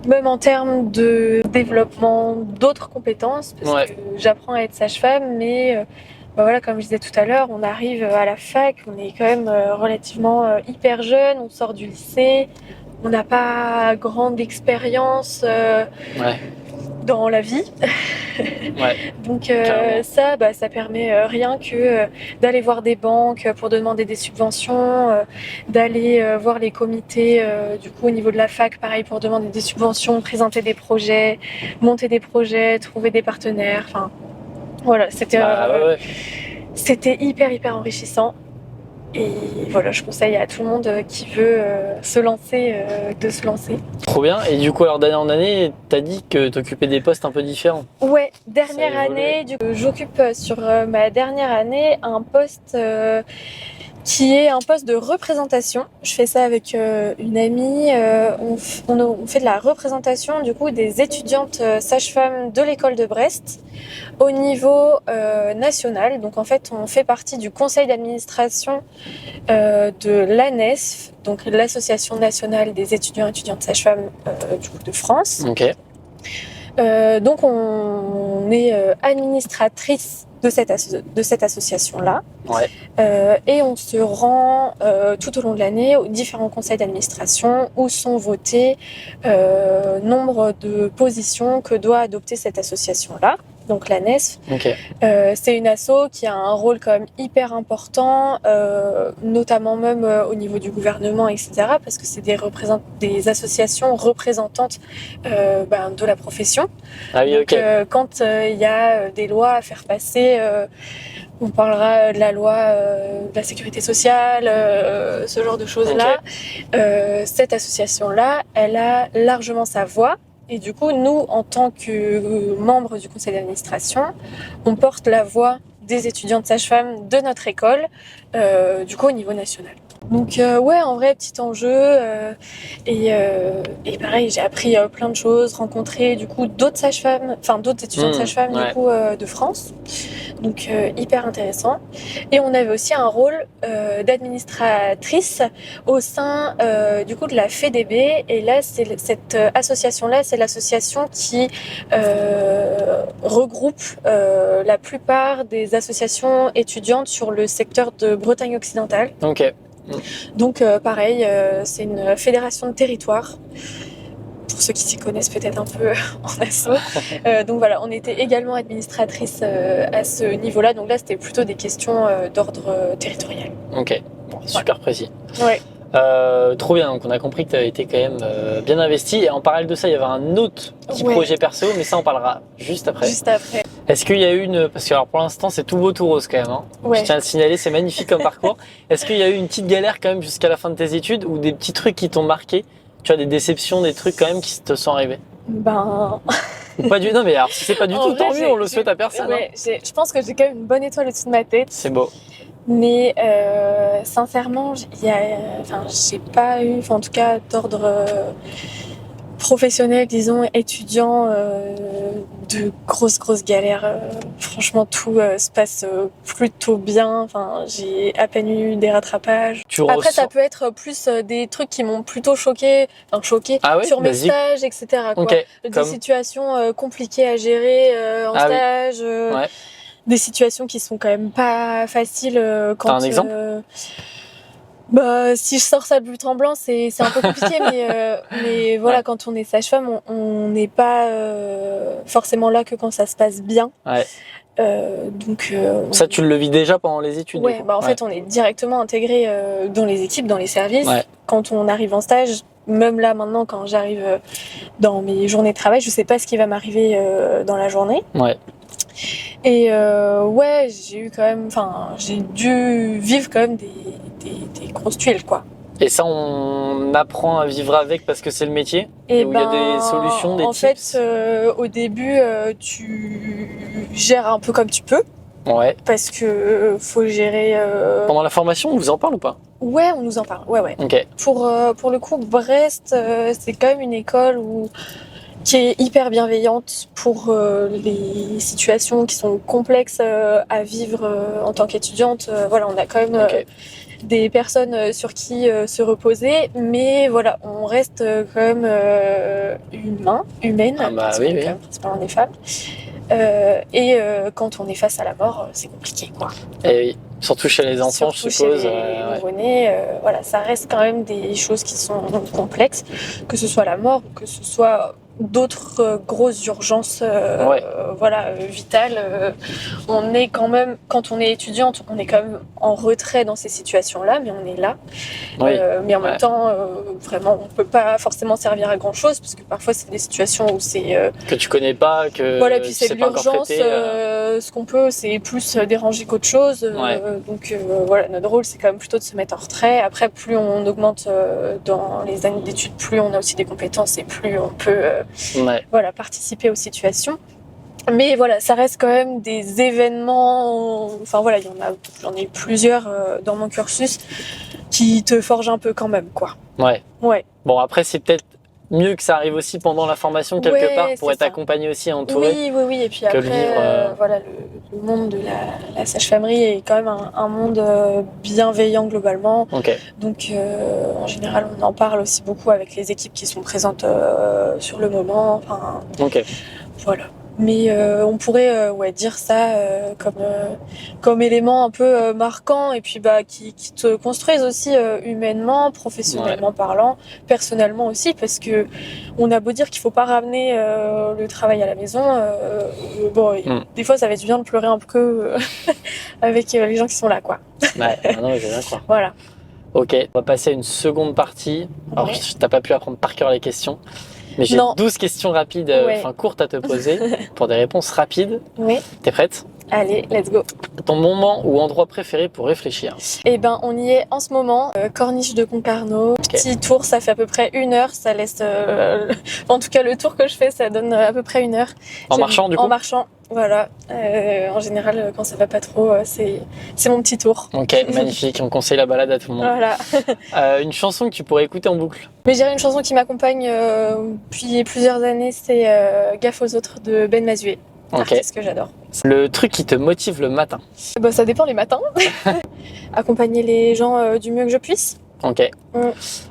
Même en termes de développement d'autres compétences, parce que j'apprends à être sage-femme, mais bah voilà, comme je disais tout à l'heure, on arrive à la fac, on est quand même relativement hyper jeune, on sort du lycée, on n'a pas grande expérience
Ouais,
dans la vie.
ouais,
Donc
carrément.
ça, bah, ça permet rien que d'aller voir des banques pour demander des subventions, d'aller voir les comités du coup au niveau de la fac, pareil pour demander des subventions, présenter des projets, monter des projets, trouver des partenaires. Enfin voilà,
Bah ouais, ouais.
c'était hyper enrichissant. Et voilà, je conseille à tout le monde qui veut se lancer de se lancer.
Trop bien. Et du coup, alors d'année en année, t'as dit que t'occupais des postes un peu différents.
Ouais,
Ça
dernière
a évolué.
année, du coup, j'occupe sur ma dernière année un poste qui est un poste de représentation. Je fais ça avec une amie. On fait de la représentation du coup des étudiantes sages-femmes de l'école de Brest au niveau national. Donc en fait, on fait partie du conseil d'administration de l'ANESF, donc l'Association nationale des étudiants et étudiantes sages-femmes du coup de France.
Ok.
Donc on est administratrice de cette association-là.
Ouais.
Et on se rend tout au long de l'année aux différents conseils d'administration où sont votés nombre de positions que doit adopter cette association-là, donc l'ANESF.
Ok.
C'est une asso qui a un rôle quand même hyper important, notamment même au niveau du gouvernement, etc. Parce que c'est des associations représentantes de la profession.
Ah oui,
Donc,
ok.
quand il y a des lois à faire passer, on parlera de la loi de la sécurité sociale, ce genre de choses-là. Cette association-là, elle a largement sa voix. Et du coup, nous, en tant que membres du conseil d'administration, on porte la voix des étudiantes sages-femmes de notre école, du coup au niveau national. Donc ouais, en vrai, petit enjeu. Et pareil, j'ai appris plein de choses, rencontré du coup d'autres sages-femmes, enfin d'autres étudiantes sages-femmes
ouais.
du coup de France. Donc hyper intéressant. Et on avait aussi un rôle d'administratrice au sein du coup de la FEDEB. Et là, cette association-là, c'est l'association qui regroupe la plupart des associations étudiantes sur le secteur de Bretagne occidentale.
Ok.
Donc pareil, c'est une fédération de territoire. Pour ceux qui s'y connaissent peut-être un peu en asso. Donc voilà, on était également administratrice à ce niveau-là. Donc là, c'était plutôt des questions d'ordre territorial.
Ok. Bon, super précis.
Ouais.
Trop bien, donc on a compris que tu avais été quand même bien investi. Et en parallèle de ça, il y avait un autre petit projet perso, mais ça on parlera juste après.
Juste après.
Est-ce qu'il y a eu une... Parce que alors pour l'instant c'est tout beau tout rose quand même. Hein.
Ouais.
Je tiens à le signaler, c'est magnifique comme parcours. Est-ce qu'il y a eu une petite galère quand même jusqu'à la fin de tes études ou des petits trucs qui t'ont marqué? Tu as des déceptions, des trucs quand même qui te sont arrivés?
Ben...
Ou pas du... Non mais alors si c'est pas du tout,
vrai,
tant mieux, on le souhaite à personne.
Ouais,
hein.
je pense que j'ai quand même une bonne étoile au-dessus de ma tête.
C'est beau.
Mais sincèrement, j'ai pas eu, en tout cas d'ordre professionnel, disons, étudiant, de grosses galères. Franchement, tout se passe plutôt bien. Enfin, j'ai à peine eu des rattrapages. Après, ça peut être plus des trucs qui m'ont plutôt choqué
Ah ouais,
sur mes stages, etc. Quoi.
Okay.
Des situations compliquées à gérer en stage.
Oui. Ouais.
Des situations qui sont quand même pas faciles quand...
T'as un exemple
Bah, si je sors ça de but en blanc, c'est un peu compliqué, mais voilà, quand on est sage-femme, on n'est pas forcément là que quand ça se passe bien.
Ouais.
Donc
ça, tu le vis déjà pendant les études?
Ouais, en fait, on est directement intégré dans les équipes, dans les services. Ouais. Quand on arrive en stage, même là maintenant, quand j'arrive dans mes journées de travail, je sais pas ce qui va m'arriver dans la journée.
Ouais.
Et ouais, j'ai dû vivre quand même des grosses tuiles, quoi.
Et ça, on apprend à vivre avec parce que c'est le métier? Et où il y a des solutions, des tips?
En fait, au début, tu gères un peu comme tu peux.
Ouais.
Parce que faut gérer...
Pendant la formation, on vous en parle ou pas?
Ouais, on nous en parle. Ouais.
Ok.
Pour le coup, Brest, c'est quand même une école qui est hyper bienveillante pour les situations qui sont complexes à vivre en tant qu'étudiante. Voilà, on a quand même des personnes sur qui se reposer, mais voilà, on reste quand même humaine,
Ah bah
parce
oui,
qu'on est quand même principalement des femmes. Quand on est face à la mort, c'est compliqué, quoi.
Et oui, surtout chez les enfants,
Surtout
je suppose.
chez les nouveau-nés, voilà, ça reste quand même des choses qui sont complexes, que ce soit la mort ou que ce soit d'autres grosses urgences vitales. On est quand même, quand on est étudiante, on est quand même en retrait dans ces situations-là, mais on est là.
Oui.
Mais en même temps, vraiment, on peut pas forcément servir à grand-chose, parce que parfois c'est des situations où c'est...
que tu connais pas, que
voilà, puis c'est
tu sais
de
pas encore
l'urgence,
traiter.
ce qu'on peut, c'est plus déranger qu'autre chose. Donc voilà, notre rôle, c'est quand même plutôt de se mettre en retrait. Après, plus on augmente dans les années d'études, plus on a aussi des compétences et plus on peut participer aux situations. Mais voilà, ça reste quand même des événements, enfin voilà, j'en ai eu plusieurs dans mon cursus qui te forgent un peu quand même, quoi.
Ouais. Bon, après, c'est peut-être mieux que ça arrive aussi pendant la formation quelque part pour être accompagné aussi et entouré.
Oui. Et puis après, le monde de la sage-famerie est quand même un monde bienveillant globalement. Donc en général, on en parle aussi beaucoup avec les équipes qui sont présentes sur le moment. Enfin, voilà. Mais on pourrait dire ça comme élément un peu marquant et puis qui te construisent aussi humainement, professionnellement parlant, personnellement aussi, parce que on a beau dire qu'il faut pas ramener le travail à la maison, des fois ça va être bien de pleurer un peu avec les gens qui sont là, quoi.
Ouais, non, je viens croire.
Voilà.
Ok, on va passer à une seconde partie. Alors, t'as pas pu apprendre par cœur les questions. Mais j'ai 12 questions rapides, courtes à te poser, pour des réponses rapides.
Oui.
T'es prête ?
Allez, let's go.
Ton moment ou endroit préféré pour réfléchir ?
Eh ben, on y est en ce moment, Corniche de Concarneau. Petit tour, ça fait à peu près 1 heure. Ça laisse, en tout cas, le tour que je fais, ça donne à peu près 1 heure.
En marchant, du coup ?
En marchant, voilà. En général, quand ça va pas trop, c'est mon petit tour.
Ok, magnifique. On conseille la balade à tout le monde.
Voilà.
Une chanson que tu pourrais écouter en boucle ?
Mais je dirais une chanson qui m'accompagne depuis plusieurs années, c'est Gaffe aux autres de Ben Mazué. Artiste que j'adore.
Le truc qui te motive le matin ?
Ça dépend les matins. Accompagner les gens du mieux que je puisse.
Ok.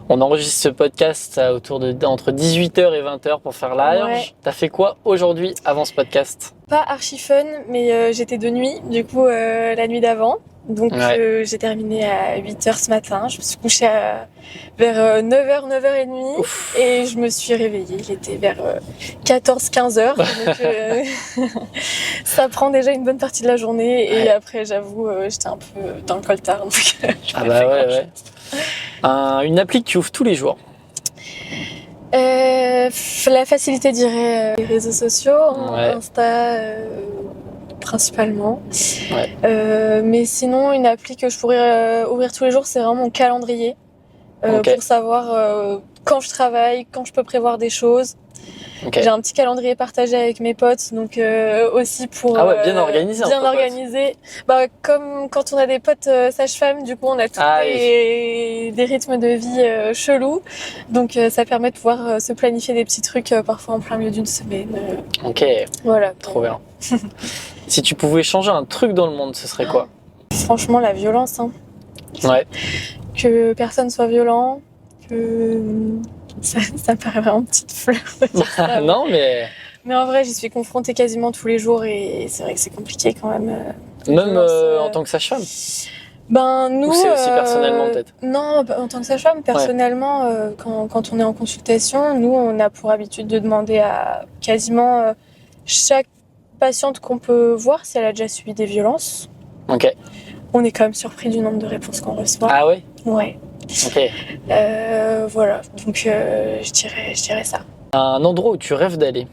On enregistre ce podcast entre 18h et 20h pour faire large. T'as fait quoi aujourd'hui avant ce podcast ?
Pas archi fun, mais j'étais de nuit, du coup la nuit d'avant. Donc j'ai terminé à 8h ce matin. Je me suis couchée vers 9h, 9h30. Ouf. Et je me suis réveillée. Il était vers 14-15h. Donc ça prend déjà une bonne partie de la journée. Et après, j'avoue, j'étais un peu dans le coltard. Donc
une appli que tu ouvres tous les jours ?
La facilité, je dirais, les réseaux sociaux, Insta principalement. Mais sinon, une appli que je pourrais ouvrir tous les jours, c'est vraiment mon calendrier pour savoir quand je travaille, quand je peux prévoir des choses. J'ai un petit calendrier partagé avec mes potes, donc aussi pour
bien organisé.
Bien organisé. Comme quand on a des potes sages-femmes, du coup on a tous des rythmes de vie chelous, donc ça permet de pouvoir se planifier des petits trucs parfois en plein milieu d'une semaine.
Ok.
Voilà.
Trop bien. Si tu pouvais changer un truc dans le monde, ce serait quoi ?
Franchement, la violence.
Ouais.
Que personne soit violent, que ça me paraît vraiment une petite fleur.
Non, mais...
Mais en vrai, j'y suis confrontée quasiment tous les jours et c'est vrai que c'est compliqué quand même.
Même en tant que sage-femme ?
Nous...
Ou c'est aussi personnellement peut-être ?
Non, en tant que sage-femme, personnellement, quand on est en consultation, nous, on a pour habitude de demander à quasiment chaque patiente qu'on peut voir si elle a déjà subi des violences.
Ok.
On est quand même surpris du nombre de réponses qu'on reçoit.
Ah ouais ?
Ouais.
Ok.
Voilà, donc je dirais ça.
Un endroit où tu rêves d'aller ?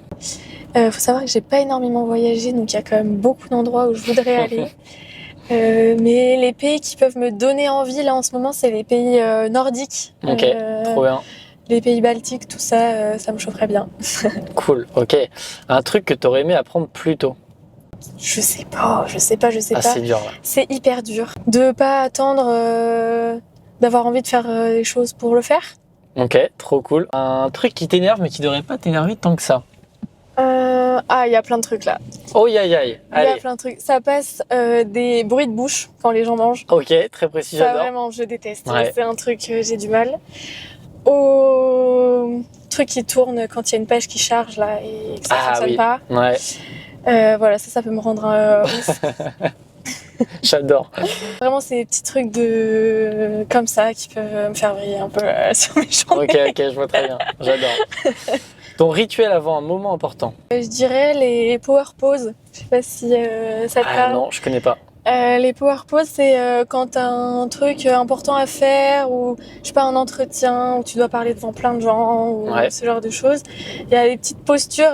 Faut savoir que j'ai pas énormément voyagé, donc il y a quand même beaucoup d'endroits où je voudrais aller. Mais les pays qui peuvent me donner envie là en ce moment, c'est les pays nordiques.
Ok, trop bien.
Les pays baltiques, tout ça, ça me chaufferait bien.
Cool, ok. Un truc que t'aurais aimé apprendre plus tôt ?
Je sais pas.
C'est dur là.
C'est hyper dur. De pas attendre d'avoir envie de faire les choses pour le faire.
Ok, trop cool. Un truc qui t'énerve mais qui devrait pas t'énerver tant que ça.
Il y a plein de trucs là.
Oh aïe.
Il y a plein de trucs. Ça passe des bruits de bouche quand les gens mangent.
Ok, très précis,
ça,
j'adore.
Vraiment, je déteste. Ouais. C'est un truc, j'ai du mal. Au truc qui tourne quand il y a une page qui charge là et que ça fonctionne pas.
Ouais.
Voilà, ça peut me rendre ouf.
J'adore.
Vraiment, c'est des petits trucs comme ça qui peuvent me faire briller un peu sur mes journées.
Ok, je vois très bien. J'adore. Ton rituel avant un moment important?
Je dirais les power poses. Je sais pas si ça te parle.
Non, je connais pas.
Les power poses, c'est quand t'as un truc important à faire ou je sais pas un entretien où tu dois parler devant plein de gens ou ce genre de choses. Il y a des petites postures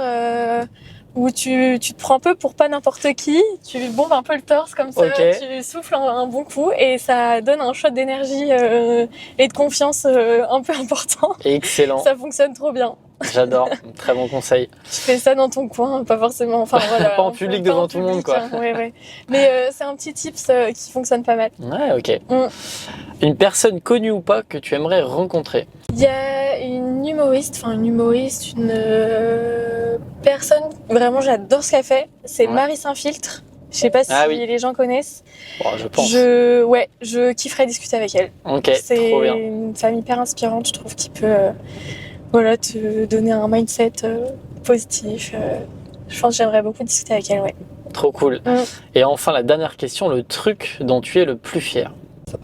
où tu te prends un peu pour pas n'importe qui, tu bombes un peu le torse comme ça, tu souffles un bon coup et ça donne un shot d'énergie et de confiance un peu important.
Excellent.
Ça fonctionne trop bien.
J'adore, très bon conseil.
Tu fais ça dans ton coin, pas forcément, enfin voilà.
Pas en public devant tout le monde quoi.
Hein, ouais. Mais c'est un petit tips qui fonctionne pas mal.
Ouais, ok. Une personne connue ou pas que tu aimerais rencontrer?
Il y a une personne, vraiment j'adore ce qu'elle fait, c'est Marie Saint-Filtre. Je sais pas si les gens connaissent.
Bon, je pense.
Je kifferais discuter avec elle.
Ok,
c'est
trop bien.
une femme hyper inspirante, je trouve, qui peut te donner un mindset positif. Je pense que j'aimerais beaucoup discuter avec elle,
Trop cool. Et enfin, la dernière question, le truc dont tu es le plus fier?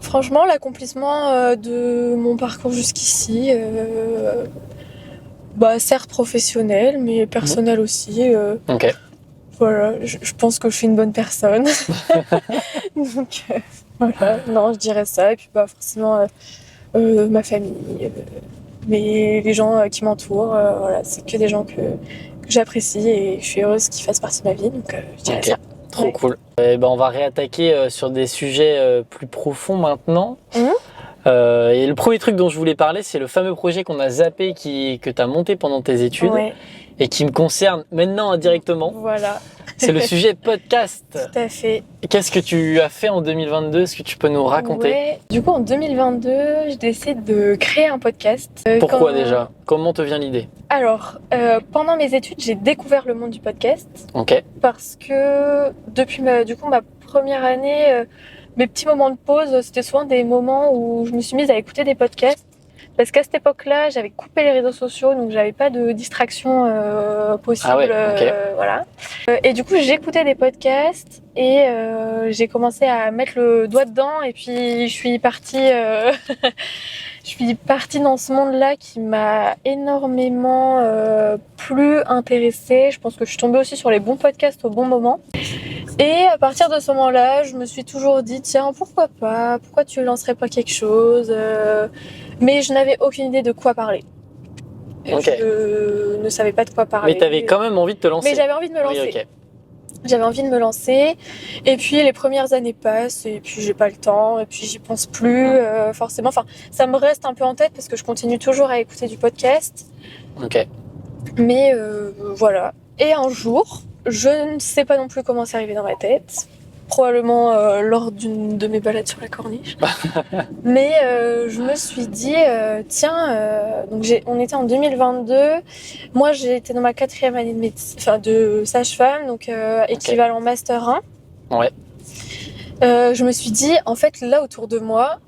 Franchement, l'accomplissement de mon parcours jusqu'ici, certes professionnel, mais personnel aussi.
Ok.
Voilà, je pense que je suis une bonne personne. Donc voilà, non, je dirais ça. Et puis forcément, ma famille, les gens qui m'entourent, voilà, c'est que des gens que j'apprécie et je suis heureuse qu'ils fassent partie de ma vie. Donc je dirais ça.
Trop cool. On va réattaquer sur des sujets plus profonds maintenant. Et le premier truc dont je voulais parler, c'est le fameux projet qu'on a zappé que tu as monté pendant tes études et qui me concerne maintenant indirectement.
Voilà.
C'est le sujet podcast.
Tout à fait.
Qu'est-ce que tu as fait en 2022? Est-ce que tu peux nous raconter?
Du coup, en 2022, je décide de créer un podcast.
Pourquoi déjà? Comment te vient l'idée?
Alors, pendant mes études, j'ai découvert le monde du podcast.
Ok.
Parce que depuis ma première année, mes petits moments de pause, c'était souvent des moments où je me suis mise à écouter des podcasts. Parce qu'à cette époque-là, j'avais coupé les réseaux sociaux, donc j'avais pas de distraction possible. Voilà. Et du coup, j'écoutais des podcasts et j'ai commencé à mettre le doigt dedans. Et puis, je suis partie dans ce monde-là qui m'a énormément plu, intéressée. Je pense que je suis tombée aussi sur les bons podcasts au bon moment. Et à partir de ce moment-là, je me suis toujours dit, tiens, pourquoi pas? Pourquoi tu lancerais pas quelque chose? Mais je n'avais aucune idée de quoi parler. Je ne savais pas de quoi parler.
Mais tu avais quand même envie de te lancer.
Mais j'avais envie de me lancer.
Oui, ok.
J'avais envie de me lancer. Et puis les premières années passent et puis j'ai pas le temps et puis j'y pense plus forcément. Enfin, ça me reste un peu en tête parce que je continue toujours à écouter du podcast.
Ok.
Mais voilà. Et un jour, je ne sais pas non plus comment c'est arrivé dans ma tête. Probablement lors d'une de mes balades sur la corniche. Mais je me suis dit, donc on était en 2022. Moi, j'étais dans ma 4e année de sage-femme, donc équivalent Master 1.
Ouais.
Je me suis dit, en fait, là autour de moi,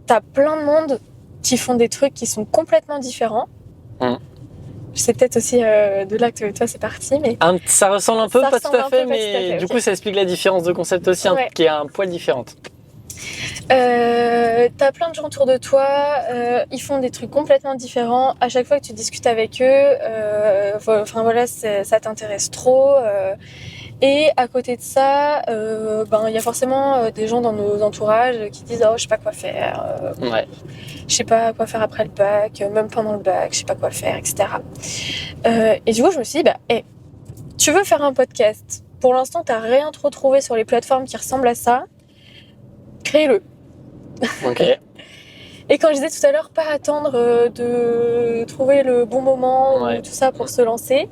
t'as plein de monde qui font des trucs qui sont complètement différents. C'est peut-être aussi de là que toi c'est parti, mais
ça ressemble un peu, pas tout à fait, mais du
ok.
coup ça explique la différence de concept aussi, qui est un poil différente.
T'as plein de gens autour de toi, ils font des trucs complètement différents. À chaque fois que tu discutes avec eux, ça t'intéresse trop. Et à côté de ça, il y a forcément des gens dans nos entourages qui disent je sais pas quoi faire, je sais pas quoi faire après le bac, même pendant le bac, je sais pas quoi faire, etc. Et du coup, je me suis dit, tu veux faire un podcast. Pour l'instant, t'as rien trop trouvé sur les plateformes qui ressemblent à ça. Crée-le.
Ok.
Et quand je disais tout à l'heure, pas attendre de trouver le bon moment ou tout ça pour se lancer,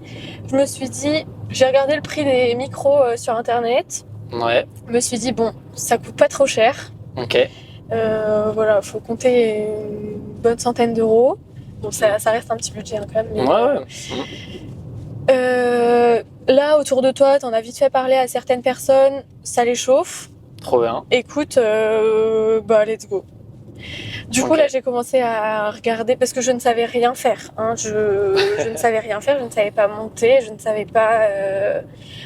je me suis dit, j'ai regardé le prix des micros sur internet.
Ouais.
Je me suis dit, bon, ça coûte pas trop cher.
Ok.
Faut compter une bonne centaine d'euros. Donc ça reste un petit budget quand même. Mais, là, autour de toi, t'en as vite fait parler à certaines personnes, ça les chauffe.
Trop bien.
Écoute, let's go. Du coup,
Ok.
là, j'ai commencé à regarder parce que je ne savais rien faire. Hein. Je ne savais rien faire, je ne savais pas monter, je ne savais pas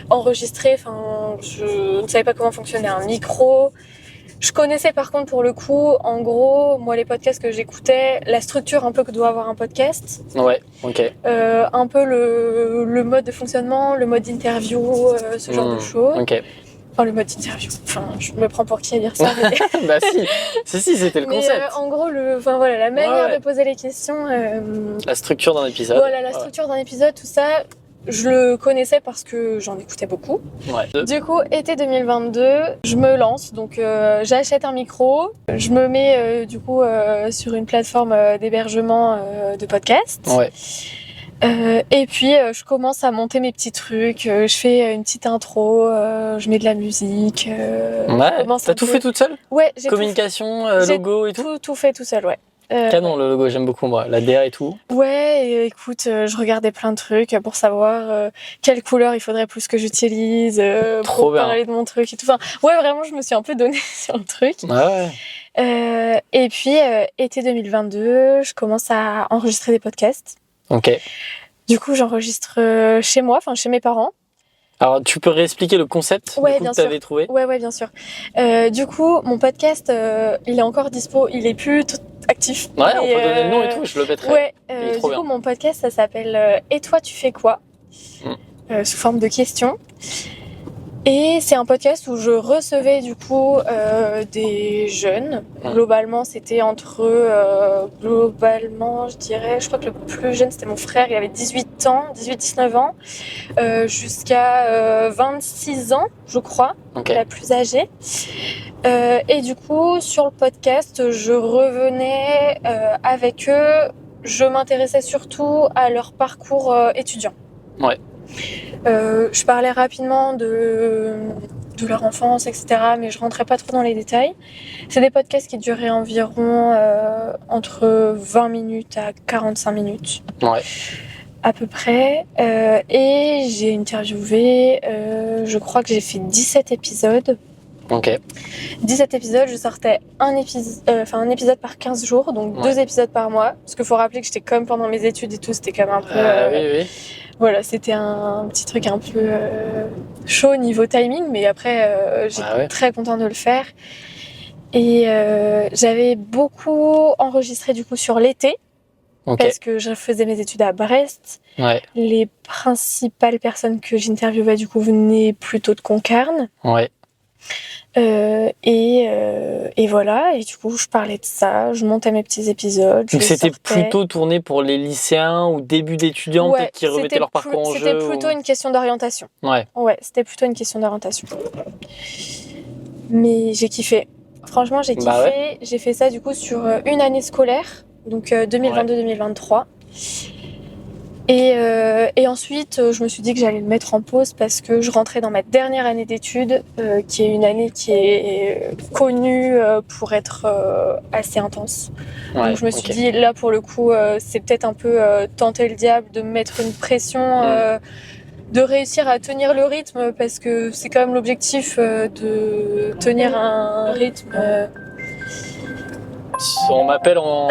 enregistrer. Enfin, je ne savais pas comment fonctionnait un micro. Je connaissais par contre pour le coup, en gros, moi les podcasts que j'écoutais, la structure un peu que doit avoir un podcast,
Ouais, ok.
un peu le mode de fonctionnement, le mode interview, ce genre de choses.
Ok.
Enfin, le mode interview. Enfin, je me prends pour qui à dire ça, mais
Bah si, c'était le
mais
concept.
en gros, enfin voilà, la manière
Ouais.
de poser les questions,
La structure d'un épisode.
voilà, la structure d'un épisode, tout ça, je le connaissais parce que j'en écoutais beaucoup.
Ouais.
Du coup, été 2022, je me lance, donc j'achète un micro, je me mets du coup sur une plateforme d'hébergement de podcast.
Ouais.
Et puis je commence à monter mes petits trucs, je fais une petite intro, je mets de la musique.
Ouais. T'as tout fait toute seule?
Ouais, j'ai
Communication,
j'ai
logo et tout?
tout fait tout seul, ouais.
Canon le logo, j'aime beaucoup moi. La DA et tout.
Ouais, et écoute, je regardais plein de trucs pour savoir quelle couleur il faudrait plus que j'utilise
Trop
pour
bien.
parler de mon truc et tout. Enfin, ouais, vraiment, je me suis un peu donnée sur le truc.
Ouais.
Et puis, été 2022, je commence à enregistrer des podcasts.
Ok.
Du coup, j'enregistre chez moi, enfin chez mes parents.
Alors, tu peux réexpliquer le concept
Ouais,
du coup,
bien
que tu avais trouvé?
Ouais, bien sûr. Du coup, mon podcast, il est encore dispo, il est plus actif.
Ouais, on
mais,
peut donner le nom et tout, je le mettrai.
Ouais,
est
du
trop
coup,
bien.
mon podcast, ça s'appelle Et toi, tu fais quoi sous forme de questions. Et c'est un podcast où je recevais du coup des jeunes. Globalement, c'était globalement, je dirais, je crois que le plus jeune c'était mon frère, il avait 18-19 ans, jusqu'à 26 ans, je crois,
Ok.
la plus âgée. Et du coup, sur le podcast, je revenais avec eux. Je m'intéressais surtout à leur parcours étudiant.
Ouais.
Je parlais rapidement de leur enfance, etc. Mais je rentrais pas trop dans les détails. C'est des podcasts qui duraient environ entre 20 minutes à 45 minutes.
Ouais.
À peu près. Et j'ai interviewé, je crois que j'ai fait 17 épisodes.
Ok.
17 épisodes, je sortais un épisode par 15 jours, donc 2 épisodes par mois. Parce qu'il faut rappeler que j'étais comme pendant mes études et tout, c'était quand même un peu...
Oui.
Voilà, c'était un petit truc un peu chaud niveau timing, mais après, j'étais très contente de le faire. Et j'avais beaucoup enregistré du coup sur l'été, parce que je faisais mes études à Brest.
Ouais.
Les principales personnes que j'interviewais du coup venaient plutôt de Concarne.
Ouais.
Et voilà, et du coup je parlais de ça, je montais mes petits épisodes.
Donc c'était plutôt tourné pour les lycéens ou début d'étudiants peut-être qui remettaient leur parcours en jeu.
C'était plutôt une question d'orientation. Ouais, c'était plutôt une question d'orientation. Mais j'ai kiffé. Franchement, j'ai kiffé. Ouais. J'ai fait ça du coup sur une année scolaire, donc 2022-2023. Et ensuite, je me suis dit que j'allais le mettre en pause parce que je rentrais dans ma dernière année d'études, qui est une année qui est connue pour être assez intense. Ouais, donc je me suis dit, là pour le coup, c'est peut-être un peu tenter le diable de me mettre une pression, de réussir à tenir le rythme parce que c'est quand même l'objectif de tenir un rythme.
On m'appelle en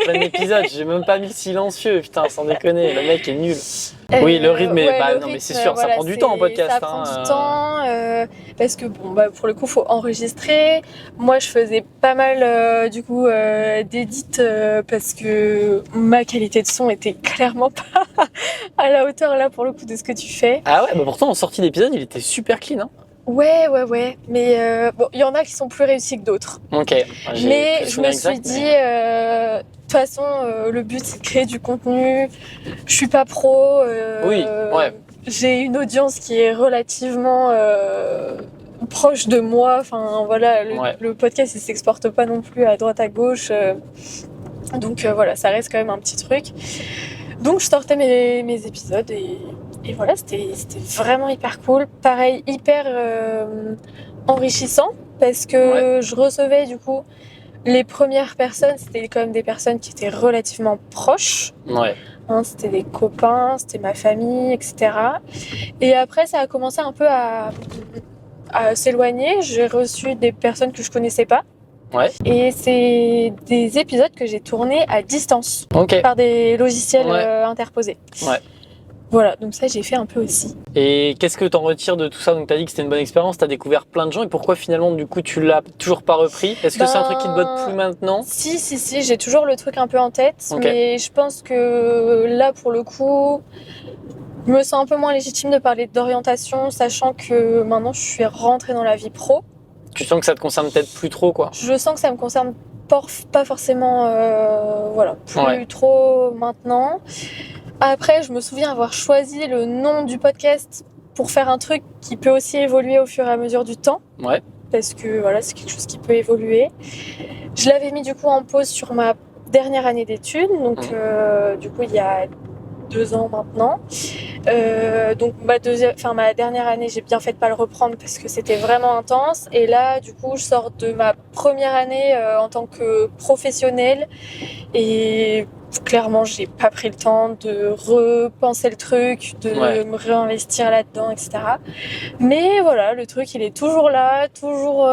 plein épisode, j'ai même pas mis le silencieux, putain, sans déconner, le mec est nul. Oui, le rythme, non mais c'est sûr, voilà, ça prend du temps en podcast.
Ça prend du temps, parce que bon, pour le coup, faut enregistrer. Moi, je faisais pas mal du coup d'édits parce que ma qualité de son était clairement pas à la hauteur là pour le coup de ce que tu fais.
Ah ouais, pourtant en sortie d'épisode, il était super clean, hein.
Ouais, mais bon, il y en a qui sont plus réussis que d'autres.
Ok.
Mais je me suis dit, de toute façon, le but c'est de créer du contenu. Je suis pas pro.
Oui, ouais.
J'ai une audience qui est relativement proche de moi. Enfin, voilà, le podcast il s'exporte pas non plus à droite à gauche. Donc voilà, ça reste quand même un petit truc. Donc je sortais mes épisodes et voilà, c'était vraiment hyper cool. Pareil, hyper enrichissant parce que je recevais du coup les premières personnes, c'était quand même des personnes qui étaient relativement proches.
Ouais.
Hein, c'était des copains, c'était ma famille, etc. Et après, ça a commencé un peu à s'éloigner. J'ai reçu des personnes que je connaissais pas.
Ouais.
Et c'est des épisodes que j'ai tournés à distance
Ok.
par des logiciels
Ouais.
interposés.
Ouais.
Voilà, donc ça j'ai fait un peu aussi.
Et qu'est-ce que t'en retires de tout ça? Donc t'as dit que c'était une bonne expérience, t'as découvert plein de gens, et pourquoi finalement du coup tu l'as toujours pas repris? Est-ce que c'est un truc qui te botte plus maintenant?
Si, j'ai toujours le truc un peu en tête,
Ok.
mais je pense que là pour le coup, je me sens un peu moins légitime de parler d'orientation, sachant que maintenant je suis rentrée dans la vie pro.
Tu sens que ça te concerne peut-être plus trop, quoi.
Je sens que ça me concerne pas forcément, voilà, plus
Ouais.
trop maintenant. Après, je me souviens avoir choisi le nom du podcast pour faire un truc qui peut aussi évoluer au fur et à mesure du temps,
Ouais.
parce que voilà, c'est quelque chose qui peut évoluer. Je l'avais mis du coup en pause sur ma dernière année d'études, donc du coup il y a 2 ans maintenant. Donc ma dernière année, j'ai bien fait de pas le reprendre parce que c'était vraiment intense. Et là, du coup, je sors de ma première année en tant que professionnelle et clairement, j'ai pas pris le temps de repenser le truc, de me réinvestir là-dedans, etc. Mais voilà, le truc, il est toujours là, toujours.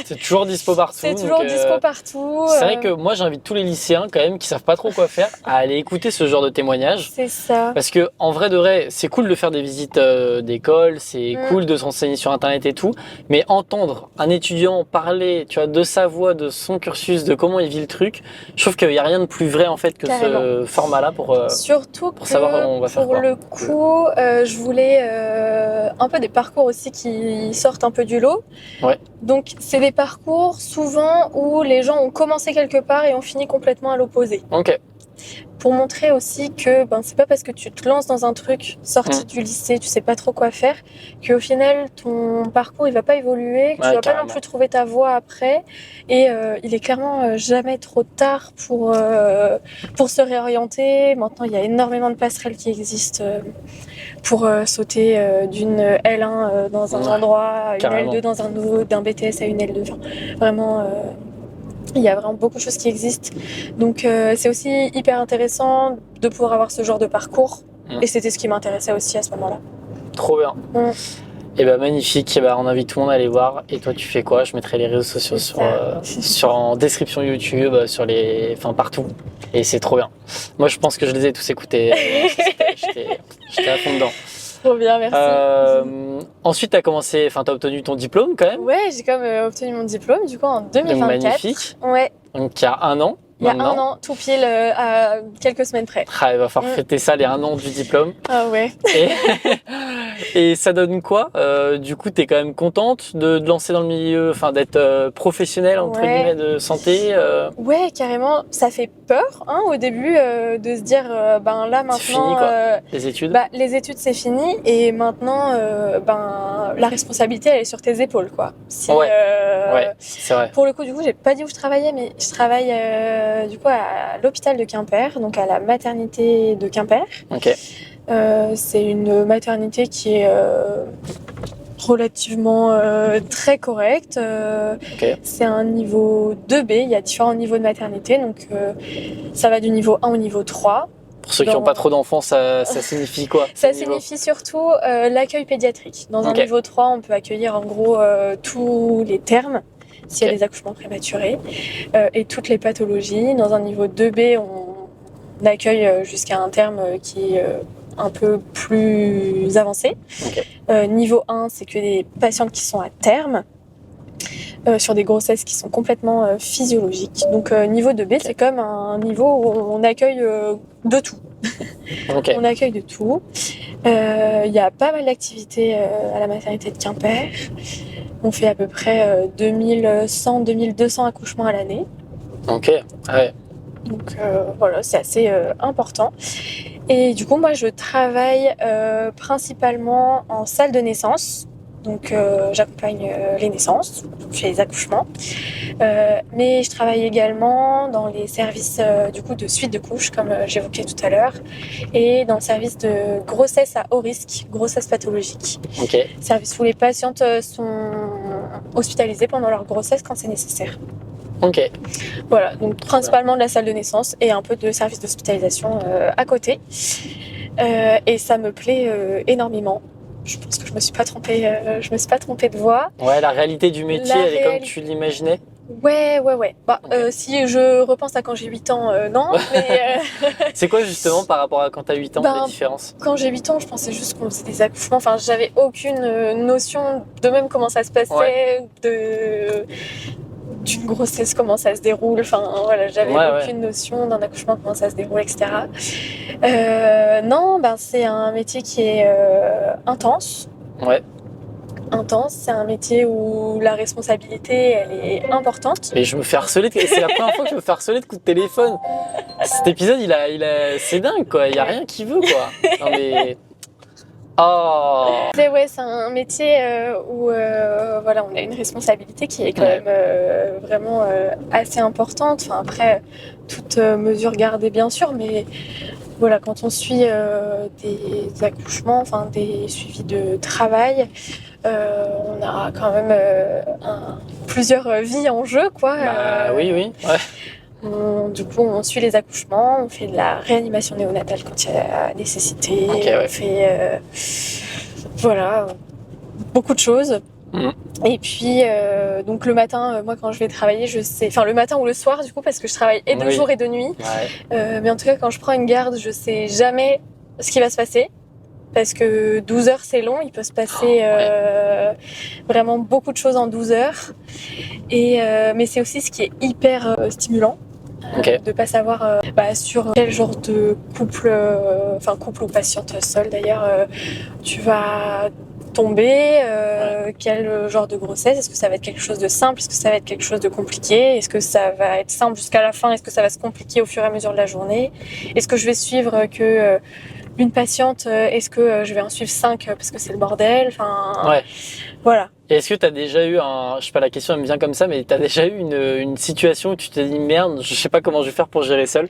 C'est toujours dispo partout.
C'est toujours dispo partout.
C'est vrai que moi, j'invite tous les lycéens quand même qui savent pas trop quoi faire à aller écouter ce genre de témoignages.
C'est ça.
Parce que en vrai de vrai, c'est cool de faire des visites d'école, c'est cool de se renseigner sur internet et tout, mais entendre un étudiant parler, tu vois, de sa voix, de son cursus, de comment il vit le truc, je trouve qu'il y a rien de plus vrai en fait que ce format-là pour
surtout
pour savoir comment on va faire
pour
quoi.
le coup, je voulais un peu des parcours aussi qui sortent un peu du lot.
Ouais.
Donc c'est des parcours souvent où les gens ont commencé quelque part et ont fini complètement à l'opposé.
Ok.
Pour montrer aussi que c'est pas parce que tu te lances dans un truc sorti du lycée, tu sais pas trop quoi faire, qu'au final ton parcours il va pas évoluer, que tu vas pas non plus trouver ta voie après. Et il est clairement jamais trop tard pour se réorienter. Maintenant il y a énormément de passerelles qui existent pour sauter d'une L1 dans un endroit à une L2 dans un autre, d'un BTS à une L2. Enfin, vraiment. Il y a vraiment beaucoup de choses qui existent. Donc c'est aussi hyper intéressant de pouvoir avoir ce genre de parcours. Et c'était ce qui m'intéressait aussi à ce moment-là.
Trop bien. Et bah magnifique, et bah on invite tout le monde à aller voir. Et toi tu fais quoi? Je mettrai les réseaux sociaux en description YouTube, enfin partout. Et c'est trop bien. Moi je pense que je les ai tous écoutés. J'étais à fond dedans.
Trop bien, merci.
Ensuite, t'as obtenu ton diplôme quand même.
Ouais, j'ai quand même obtenu mon diplôme du coup en 2024.
Donc, magnifique.
Ouais.
Donc il y a 1 an.
Il y a 1 an, tout pile à quelques semaines près.
Ah, il va falloir fêter ça, les 1 an du diplôme.
Ah ouais.
Et ça donne quoi? Du coup, t'es quand même contente de te lancer dans le milieu, enfin d'être professionnelle entre guillemets de santé.
Ouais, carrément. Ça fait peur au début de se dire là maintenant.
C'est fini quoi. Les études.
Les études c'est fini et maintenant la responsabilité elle est sur tes épaules quoi.
Ouais, c'est vrai.
Pour le coup du coup j'ai pas dit où je travaillais mais je travaille du coup à l'hôpital de Quimper, donc à la maternité de Quimper.
Ok.
C'est une maternité qui est relativement très correcte. C'est un niveau 2B, il y a différents niveaux de maternité, donc ça va du niveau 1 au niveau 3.
Pour ceux qui n'ont pas trop d'enfants, ça signifie quoi?
Ça signifie surtout l'accueil pédiatrique. Dans un niveau 3, on peut accueillir en gros tous les termes, s'il y a des accouchements prématurés, et toutes les pathologies. Dans un niveau 2B, on accueille jusqu'à un terme qui est un peu plus avancé. Niveau 1, c'est que des patientes qui sont à terme, sur des grossesses qui sont complètement physiologiques. Donc niveau 2B, c'est comme un niveau où on accueille de tout. On accueille de tout. Il y a pas mal d'activités à la maternité de Quimper. On fait à peu près 2100-2200 accouchements à l'année.
Ok, ouais.
Donc voilà, c'est assez important. Et du coup, moi, je travaille principalement en salle de naissance. Donc j'accompagne les naissances, je fais les accouchements. Mais je travaille également dans les services du coup de suite de couches, comme j'évoquais tout à l'heure, et dans le service de grossesse à haut risque, grossesse pathologique. Service où les patientes sont hospitalisées pendant leur grossesse quand c'est nécessaire. Voilà, donc principalement de la salle de naissance et un peu de service d'hospitalisation à côté. Et ça me plaît énormément. Je pense que je me suis pas trompée de voie.
Ouais, la réalité du métier, elle est comme tu l'imaginais.
Ouais. Bah,
Ok.
si je repense à quand j'ai 8 ans, non. Mais
C'est quoi justement par rapport à quand t'as 8 ans,
Ben,
les différences?
quand j'ai 8 ans, je pensais juste qu'on faisait des accouchements. Enfin, j'avais aucune notion de même comment ça se
Ouais,
passait, d'une grossesse, comment ça se déroule. Enfin, voilà, j'avais
ouais.
aucune notion d'un accouchement, comment ça se déroule, etc. Non, ben, c'est un métier qui est intense.
Ouais.
Intense, c'est un métier où la responsabilité, elle est importante.
Mais je me fais harceler, c'est la première fois que je me fais harceler de coups de téléphone. Cet épisode, c'est dingue quoi, il y a rien qui veut quoi. Non mais... Oh.
Ouais, c'est un métier où voilà, on a une responsabilité qui est quand
Ouais.
même vraiment assez importante. Enfin, après, toute mesure gardée bien sûr, mais voilà, quand on suit des accouchements, enfin des suivis de travail, on a quand même plusieurs vies en jeu, quoi.
Bah oui, ouais.
Du coup, on suit les accouchements, on fait de la réanimation néonatale quand il y a nécessité,
Ok, ouais.
on fait voilà, beaucoup de choses.
Mhm.
Et puis, donc le matin, moi quand je vais travailler, je sais, enfin le matin ou le soir du coup, parce que je travaille et de
Oui.
jour et de nuit.
Ouais.
Mais en tout cas, quand je prends une garde, je sais jamais ce qui va se passer. Parce que 12 heures, c'est long, il peut se passer vraiment beaucoup de choses en 12 heures. Mais c'est aussi ce qui est hyper stimulant.
Ok.
De pas savoir sur quel genre de couple, enfin couple ou patiente seule d'ailleurs, tu vas tomber, quel genre de grossesse, est-ce que ça va être quelque chose de simple, est-ce que ça va être quelque chose de compliqué, est-ce que ça va être simple jusqu'à la fin, est-ce que ça va se compliquer au fur et à mesure de la journée, est-ce que je vais suivre que une patiente, est-ce que je vais en suivre 5 parce que c'est le bordel, enfin
Ouais.
voilà.
Et est-ce que t'as déjà eu je sais pas, la question elle me vient comme ça, mais t'as déjà eu une situation où tu t'es dit merde, je sais pas comment je vais faire pour gérer seul?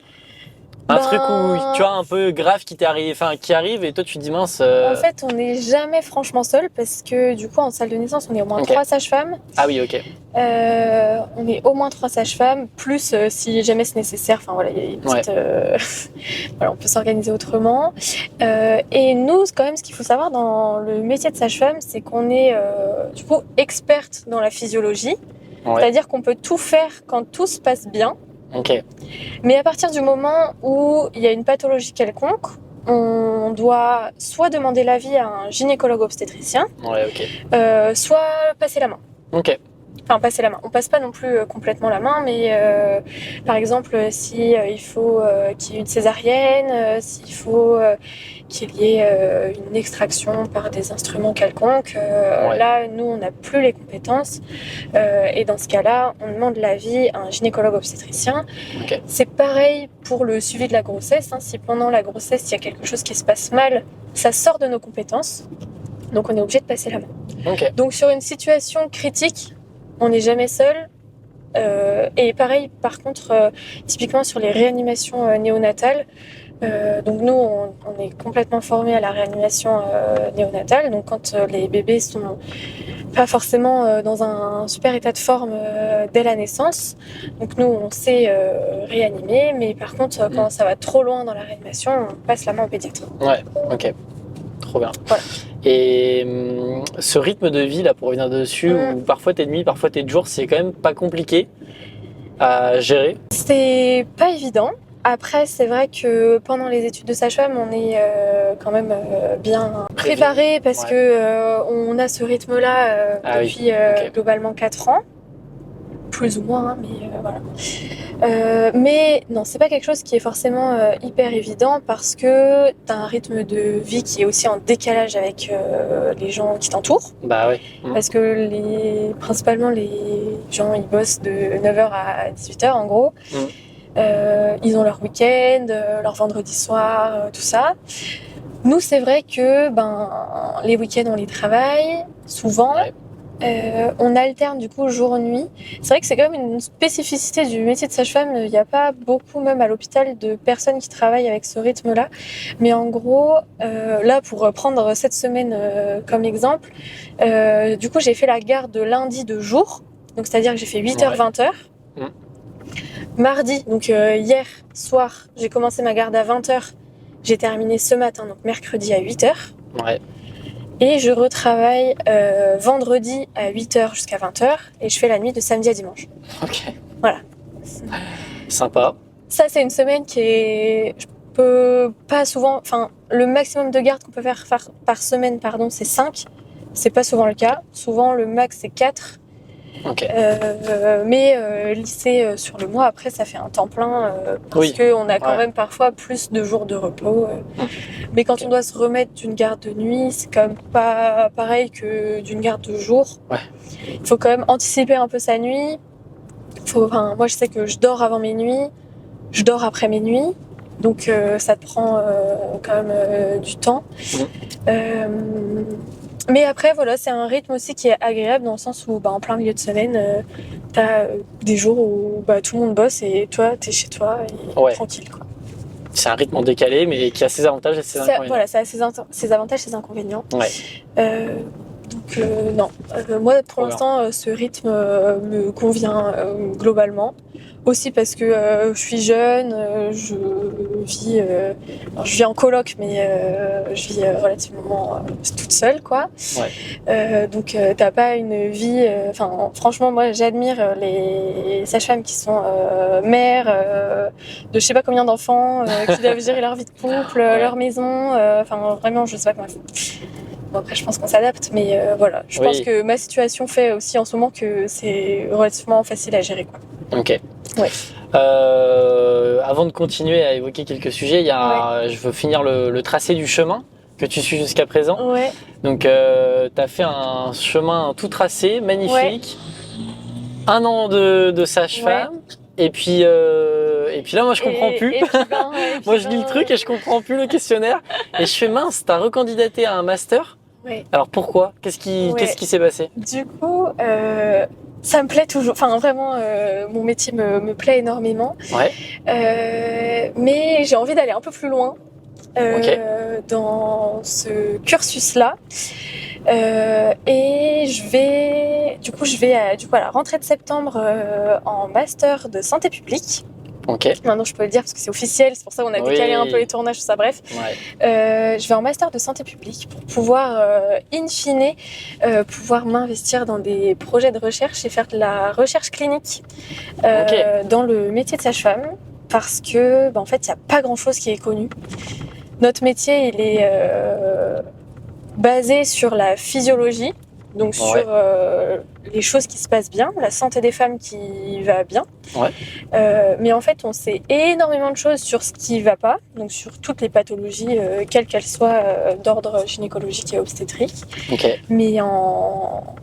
Un truc où tu vois un peu grave qui t'est arrivé, enfin qui arrive et toi tu te dis mince.
En fait, on n'est jamais franchement seul parce que du coup, en salle de naissance, on est au moins
Ok.
3 sages-femmes.
Ah oui, ok.
On est au moins 3 sages-femmes, plus si jamais c'est nécessaire. Enfin voilà, il y a une petite, voilà, on peut s'organiser autrement. Et nous, quand même, ce qu'il faut savoir dans le métier de sage-femme, c'est qu'on est du coup experte dans la physiologie.
Ouais.
C'est-à-dire qu'on peut tout faire quand tout se passe bien.
Ok.
Mais à partir du moment où il y a une pathologie quelconque, on doit soit demander l'avis à un gynécologue obstétricien,
Ouais, ok.
soit passer la main.
Ok.
Enfin, passer la main. On passe pas non plus complètement la main, mais par exemple, si il faut qu'il y ait une césarienne, s'il faut qu'il y ait une extraction par des instruments quelconques, là, nous, on n'a plus les compétences. Et dans ce cas-là, on demande l'avis à un gynécologue obstétricien.
Ok.
C'est pareil pour le suivi de la grossesse. Si pendant la grossesse, il y a quelque chose qui se passe mal, ça sort de nos compétences. Donc, on est obligé de passer la main.
Ok.
Donc, sur une situation critique, on n'est jamais seul. Et pareil, par contre, typiquement sur les réanimations néonatales, donc nous, on est complètement formés à la réanimation néonatale. Donc quand les bébés sont pas forcément dans un super état de forme dès la naissance, donc nous, on sait réanimer. Mais par contre, quand ça va trop loin dans la réanimation, on passe la main au pédiatre.
Ouais, ok. Trop bien.
Voilà.
Et ce rythme de vie là, pour revenir dessus, où parfois t'es de nuit, parfois t'es de jour, c'est quand même pas compliqué à gérer.
C'est pas évident. Après, c'est vrai que pendant les études de sage-femme, on est quand même bien préparé parce que on a ce rythme-là depuis globalement 4 ans. Plus ou moins, mais voilà. Mais non, c'est pas quelque chose qui est forcément hyper évident parce que t'as un rythme de vie qui est aussi en décalage avec les gens qui t'entourent.
Bah oui.
Parce que principalement les gens, ils bossent de 9h à 18h en gros. Ils ont leur week-end, leur vendredi soir, tout ça. Nous, c'est vrai que les week-ends, on les travaille souvent.
Ouais.
On alterne du coup jour-nuit. C'est vrai que c'est quand même une spécificité du métier de sage-femme. Il n'y a pas beaucoup, même à l'hôpital, de personnes qui travaillent avec ce rythme-là. Mais en gros, là, pour prendre cette semaine comme exemple, du coup, j'ai fait la garde de lundi de jour. Donc, c'est-à-dire que j'ai fait 8h, 20h. Mardi, donc hier soir, j'ai commencé ma garde à 20h. J'ai terminé ce matin, donc mercredi à 8h.
Ouais.
Et je retravaille vendredi à 8h jusqu'à 20h et je fais la nuit de samedi à dimanche.
Ok.
Voilà.
Sympa.
Ça, c'est une semaine qui est... Je peux pas souvent... Enfin, le maximum de gardes qu'on peut faire par semaine, c'est 5. C'est pas souvent le cas. Souvent, le max, c'est 4.
Ok.
Mais lycée sur le mois, après, ça fait un temps plein parce qu'on a quand même parfois plus de jours de repos. Mais quand on doit se remettre d'une garde de nuit, c'est quand même pas pareil que d'une garde de jour.
Ouais.
Il faut quand même anticiper un peu sa nuit. Moi, je sais que je dors avant mes nuits, je dors après mes nuits. Donc ça te prend quand même du temps. Mais après, voilà, c'est un rythme aussi qui est agréable dans le sens où en plein milieu de semaine, t'as des jours où tout le monde bosse et toi, t'es chez toi et tranquille, quoi.
C'est un rythme en décalé, mais qui a ses avantages et ses inconvénients.
Voilà, ça a ses avantages et ses inconvénients.
Ouais.
Donc non, moi pour l'instant, ce rythme me convient globalement. Aussi parce que je suis jeune, je vis en coloc, mais je vis relativement toute seule, quoi.
Ouais.
Donc t'as pas une vie... franchement, moi j'admire les sages-femmes qui sont mères de je sais pas combien d'enfants, qui doivent gérer leur vie de couple, leur maison. Vraiment, je sais pas comment elles font. Bon, après, je pense qu'on s'adapte, mais voilà. Je pense que ma situation fait aussi en ce moment que c'est relativement facile à gérer, quoi.
Ok.
Ouais.
Avant de continuer à évoquer quelques sujets, je veux finir le tracé du chemin que tu suis jusqu'à présent.
Ouais.
Donc, tu as fait un chemin tout tracé, magnifique. Ouais. 1 an de sage-femme. Ouais. Et puis là, moi, je comprends plus. Moi, je lis le truc et je comprends plus le questionnaire. Et je fais mince, t'as recandidaté à un master.
Ouais.
Alors pourquoi ? Qu'est-ce qui s'est passé ?
Du coup, ça me plaît toujours. Enfin, vraiment, mon métier me plaît énormément.
Ouais.
Mais j'ai envie d'aller un peu plus loin dans ce cursus-là. Et je vais à la rentrée de septembre en master de santé publique.
Ok.
Maintenant, je peux le dire parce que c'est officiel, c'est pour ça qu'on a décalé un peu les tournages, tout ça, bref. Ouais. Je vais en master de santé publique pour pouvoir, in fine, pouvoir m'investir dans des projets de recherche et faire de la recherche clinique dans le métier de sage-femme parce que, en fait, il n'y a pas grand-chose qui est connu. Notre métier, il est basé sur la physiologie, donc sur les choses qui se passent bien, la santé des femmes qui va bien.
Ouais.
Mais en fait, on sait énormément de choses sur ce qui va pas, donc sur toutes les pathologies, quelles qu'elles soient, d'ordre gynécologique et obstétrique.
Okay.
Mais dans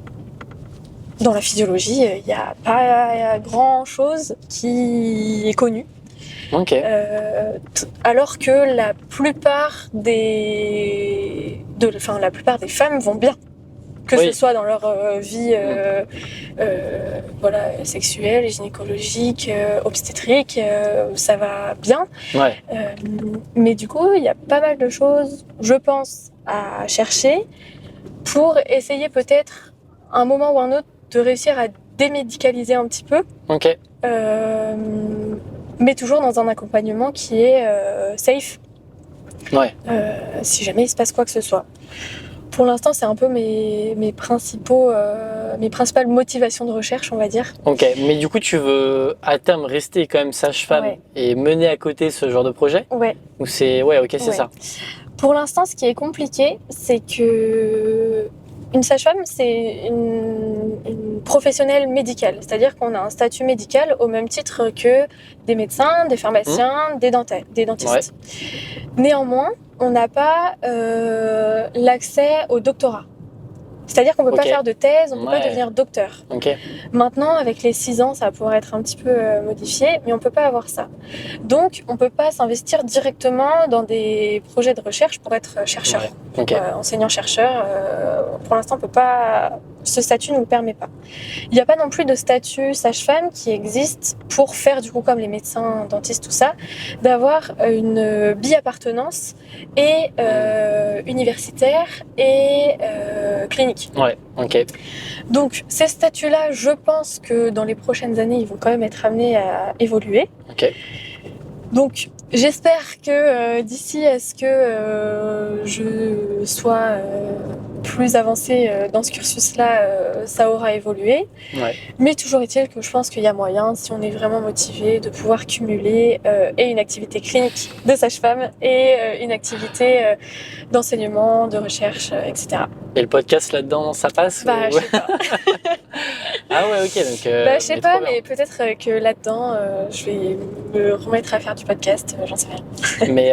la physiologie, il n'y a pas grand-chose qui est connu.
Okay.
Alors que la plupart des femmes vont bien. Que ce soit dans leur vie sexuelle, gynécologique, obstétrique, ça va bien.
Ouais.
Mais du coup, il y a pas mal de choses, je pense, à chercher pour essayer peut-être, à un moment ou un autre, de réussir à démédicaliser un petit peu.
Ok.
Mais toujours dans un accompagnement qui est safe.
Ouais.
Si jamais il se passe quoi que ce soit. Pour l'instant, c'est un peu mes principales motivations de recherche, on va dire.
Ok, mais du coup, tu veux à terme rester quand même sage-femme et mener à côté ce genre de projet ?
Ouais.
Ou c'est c'est ça.
Pour l'instant, ce qui est compliqué, c'est que une sage-femme, c'est une professionnelle médicale. C'est-à-dire qu'on a un statut médical au même titre que des médecins, des pharmaciens, des dentistes. Ouais. Néanmoins, on n'a pas l'accès au doctorat. C'est-à-dire qu'on ne peut pas faire de thèse, on ne peut pas devenir docteur.
Okay.
Maintenant, avec les 6 ans, ça va pouvoir être un petit peu modifié, mais on ne peut pas avoir ça. Donc, on ne peut pas s'investir directement dans des projets de recherche pour être chercheur.
Ouais. Okay.
Enseignant-chercheur, pour l'instant, on peut pas... ce statut ne nous le permet pas. Il n'y a pas non plus de statut sage-femme qui existe pour faire, du coup, comme les médecins, dentistes, tout ça, d'avoir une bi-appartenance et universitaire et clinique.
Ouais, ok.
Donc, ces statuts-là, je pense que dans les prochaines années, ils vont quand même être amenés à évoluer.
Ok.
Donc, J'espère que d'ici à ce que je sois plus avancée dans ce cursus-là, ça aura évolué.
Ouais.
Mais toujours est-il que je pense qu'il y a moyen, si on est vraiment motivé, de pouvoir cumuler et une activité clinique de sage-femme et une activité d'enseignement, de recherche, etc.
Et le podcast là-dedans, ça passe
Bah,
ou...
je sais pas.
Ah ouais, ok. Donc,
Bah, je sais pas,
trop bien.
mais peut-être que là-dedans, je vais me remettre à faire du podcast, j'en sais rien.
Mais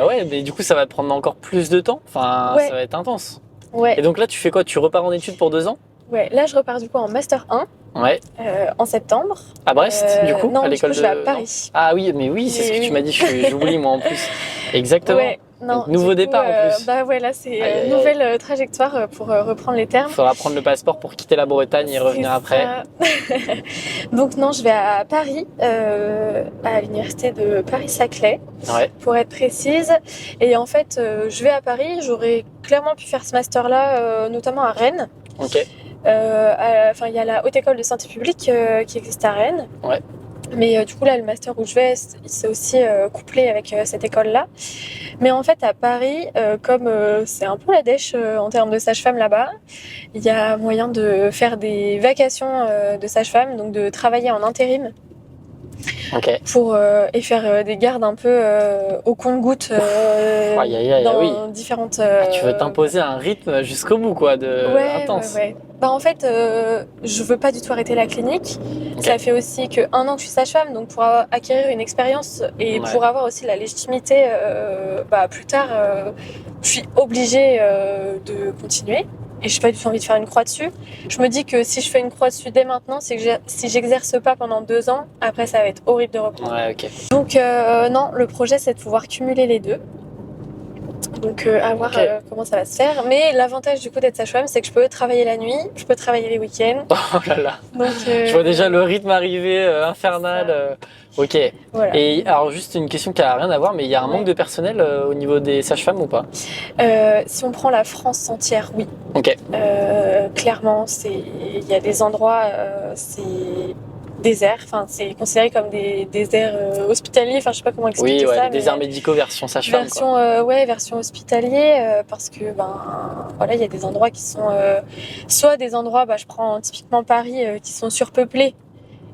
ouais, mais du coup, ça va te prendre encore plus de temps. Enfin,
Ouais.
ça va être intense.
Ouais,
Et donc là, tu fais quoi? Tu repars en études pour 2 ans?
ouais. Là, je repars du coup en Master 1
Ouais.
en septembre.
À Brest, du coup,
Non,
à
du
l'école
coup, je vais à
de...
Paris.
Ah oui, mais oui, c'est ce que
Mais
tu
oui.
m'as dit. J'oublie moi en plus. Exactement.
Ouais, non,
Donc, nouveau
du coup,
départ en plus.
Bah ouais, là, c'est
Aïe, aïe, aïe.
nouvelle trajectoire pour reprendre les termes.
Faudra prendre le passeport pour quitter la Bretagne et revenir
C'est
après.
ça. Donc non, je vais à Paris, à l'université de Paris-Saclay,
Ouais.
pour être précise. Et en fait, je vais à Paris. J'aurais clairement pu faire ce master-là, notamment à Rennes.
Ok.
Enfin, il y a la Haute École de Santé Publique qui existe à Rennes.
Ouais.
Mais du coup, là, le master où je vais, c'est aussi couplé avec cette école-là. Mais en fait, à Paris, comme c'est un peu la dèche en termes de sage-femme là-bas, il y a moyen de faire des vacations de sage-femme, donc de travailler en intérim
Ok.
et faire des gardes un peu au compte-gouttes
Aïe, aïe, aïe,
dans
oui.
différentes...
Tu veux t'imposer un rythme jusqu'au bout, quoi, de
Ouais,
intense.
ouais. Bah en fait, je veux pas du tout arrêter la clinique.
Ok.
Ça fait aussi que 1 an que je suis sage-femme, donc pour acquérir une expérience et
Ouais.
pour avoir aussi la légitimité, bah plus tard, je suis obligée de continuer. Et j'ai pas du tout envie de faire une croix dessus. Je me dis que si je fais une croix dessus dès maintenant, c'est que si j'exerce pas pendant 2 ans, après ça va être horrible de reprendre.
Ouais, ok.
Donc non, le projet c'est de pouvoir cumuler les deux. Donc à voir
Ok.
comment ça va se faire. Mais l'avantage du coup d'être sage-femme, c'est que je peux travailler la nuit, je peux travailler les week-ends.
Oh là là.
Donc
Je vois déjà le rythme arriver infernal.
ça.
Ok.
Voilà.
Et alors juste une question qui a rien à voir, mais il y a un
Ouais.
manque de personnel au niveau des sages-femmes ou pas?
Si on prend la France entière, oui.
Ok.
Clairement, il y a des endroits, c'est désert. Enfin, c'est considéré comme des déserts hospitaliers. Enfin, je sais pas comment expliquer
Oui, ouais,
ça.
les déserts médicaux version sage-femme, quoi.
Version hospitalier, parce que voilà, il y a des endroits qui sont soit des endroits, je prends typiquement Paris, qui sont surpeuplés.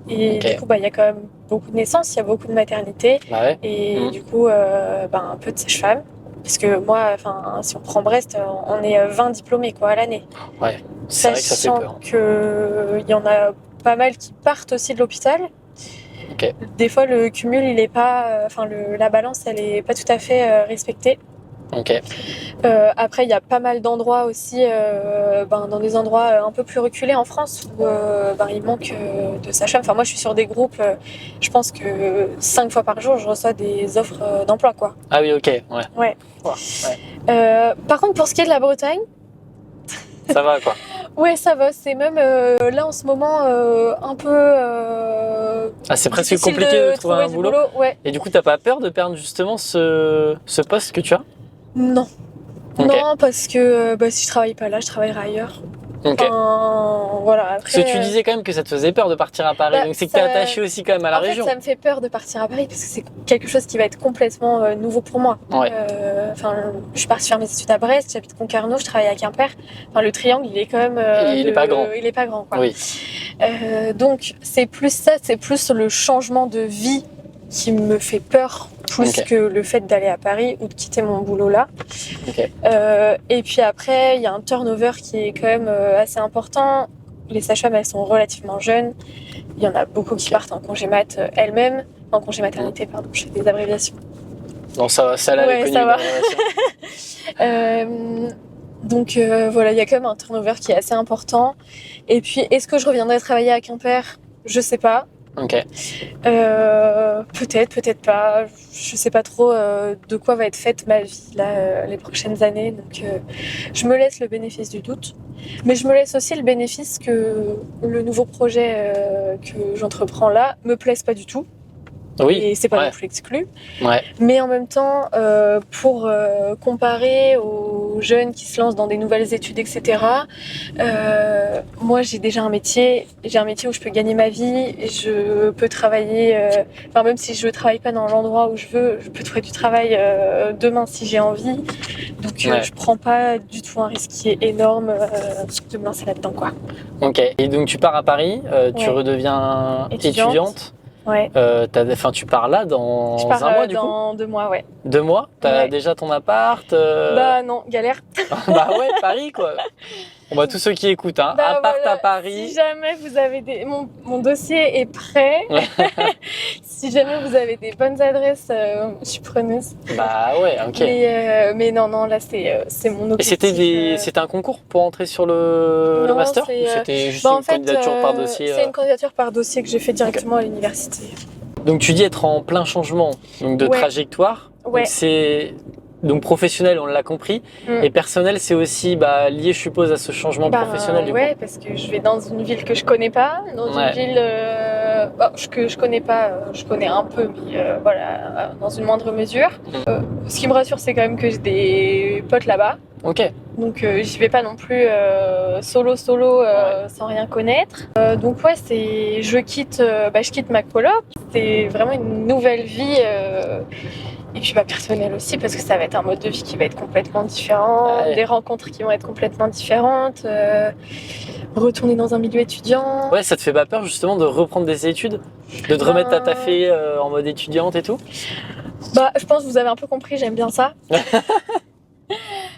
Et
Ok.
du coup, il y a quand même beaucoup de naissances, il y a beaucoup de maternités.
Bah ouais.
Et du coup, un peu de sage-femme. Parce que moi, si on prend Brest, on est 20 diplômés quoi, à l'année.
Ouais. C'est vrai que ça fait
Sachant
peur.
qu'il y en a pas mal qui partent aussi de l'hôpital.
Ok.
Des fois, le cumul, il est pas, la balance, elle est pas tout à fait respectée.
Ok.
Après, il y a pas mal d'endroits aussi, dans des endroits un peu plus reculés en France où il manque de sages-femmes. Enfin, moi, je suis sur des groupes, je pense que 5 fois par jour, je reçois des offres d'emploi, quoi.
Ah oui, ok. Ouais.
Ouais.
Ouais.
Par contre, pour ce qui est de la Bretagne,
Ça va, quoi.
ouais, ça va. C'est même là en ce moment un peu.
Ah, c'est presque
difficile
compliqué de trouver un
du
boulot.
Ouais.
Et du coup, t'as pas peur de perdre justement ce poste que tu as?
Non.
Ok.
Non, parce que si je travaille pas là, je travaillerai ailleurs.
Ok.
Voilà.
Parce que tu disais quand même que ça te faisait peur de partir à Paris, donc c'est que t'es
ça-
attaché aussi quand même à la
En fait,
région.
ça me fait peur de partir à Paris parce que c'est quelque chose qui va être complètement nouveau pour moi.
Ouais.
Je suis partie faire mes études à Brest, j'habite Concarneau, je travaille à Quimper. Enfin, le triangle, il est quand même.
Il est pas grand.
Il est pas grand, quoi.
Oui.
Donc, c'est plus ça, c'est plus le changement de vie qui me fait peur, plus
Ok.
que le fait d'aller à Paris ou de quitter mon boulot là.
Ok.
Et puis après, il y a un turnover qui est quand même assez important. Les sages-femmes, elles sont relativement jeunes. Il y en a beaucoup qui
Ok.
partent en congé mat elles-mêmes. En congé maternité, pardon, je fais des abréviations.
Non, ça va, ça l'avait
Ouais,
connu
ça
dans
va.
la relation.
Donc voilà, il y a quand même un turnover qui est assez important. Et puis, est-ce que je reviendrai travailler à Quimper? Je sais pas.
Ok.
Peut-être, peut-être pas. Je sais pas trop de quoi va être faite ma vie là, les prochaines années. Donc je me laisse le bénéfice du doute. Mais je me laisse aussi le bénéfice que le nouveau projet que j'entreprends là me plaise pas du tout.
Oui.
Et c'est pas
Ouais.
non plus exclu.
Ouais.
Mais en même temps, pour comparer aux jeunes qui se lancent dans des nouvelles études, etc., moi j'ai déjà un métier. J'ai un métier où je peux gagner ma vie. Je peux travailler, enfin même si je ne travaille pas dans l'endroit où je peux trouver du travail demain si j'ai envie. Donc
Ouais.
je prends pas du tout un risque qui est énorme de me lancer là-dedans, quoi.
Ok. Et donc tu pars à Paris, tu
Ouais.
redeviens
Étudiante.
étudiante.
Ouais.
Tu pars là dans
Je pars
un mois du coup?
dans 2 mois, ouais.
2 mois? T'as
Ouais.
déjà ton appart?
Bah non, galère.
Bah ouais, Paris quoi. Bon bah tous ceux qui écoutent, hein,
Bah
appart
voilà,
à Paris.
si jamais vous avez mon dossier est prêt. Si jamais vous avez des bonnes adresses, je suis preneuse.
Bah ouais, ok.
Mais non, là c'est mon
Et
objectif.
c'était un concours pour entrer sur le
Non,
master?
c'est,
Ou c'était juste
Bah,
une
en fait,
candidature par dossier?
c'est une candidature par dossier que j'ai fait directement à l'université.
Donc tu dis être en plein changement donc de
Ouais.
trajectoire.
Ouais.
Donc c'est donc professionnel, on l'a compris.
Mm.
Et personnel, c'est aussi lié, je suppose, à ce changement professionnel du
ouais, parce que je vais dans une ville que je connais pas, dans une
Ouais.
ville que je connais pas, je connais un peu, mais voilà, dans une moindre mesure. Ce qui me rassure, c'est quand même que j'ai des potes là-bas.
coup. Ok.
Donc j'y vais pas non plus solo
Ouais.
sans rien connaître. Donc ouais, je quitte ma coloc. C'est vraiment une nouvelle vie et puis personnelle aussi parce que ça va être un mode de vie qui va être complètement différent,
Ouais.
des rencontres qui vont être complètement différentes, retourner dans un milieu étudiant.
Ouais, ça te fait pas peur justement de reprendre des études, de te remettre à taffer en mode étudiante et tout?
Bah je pense que vous avez un peu compris, j'aime bien ça.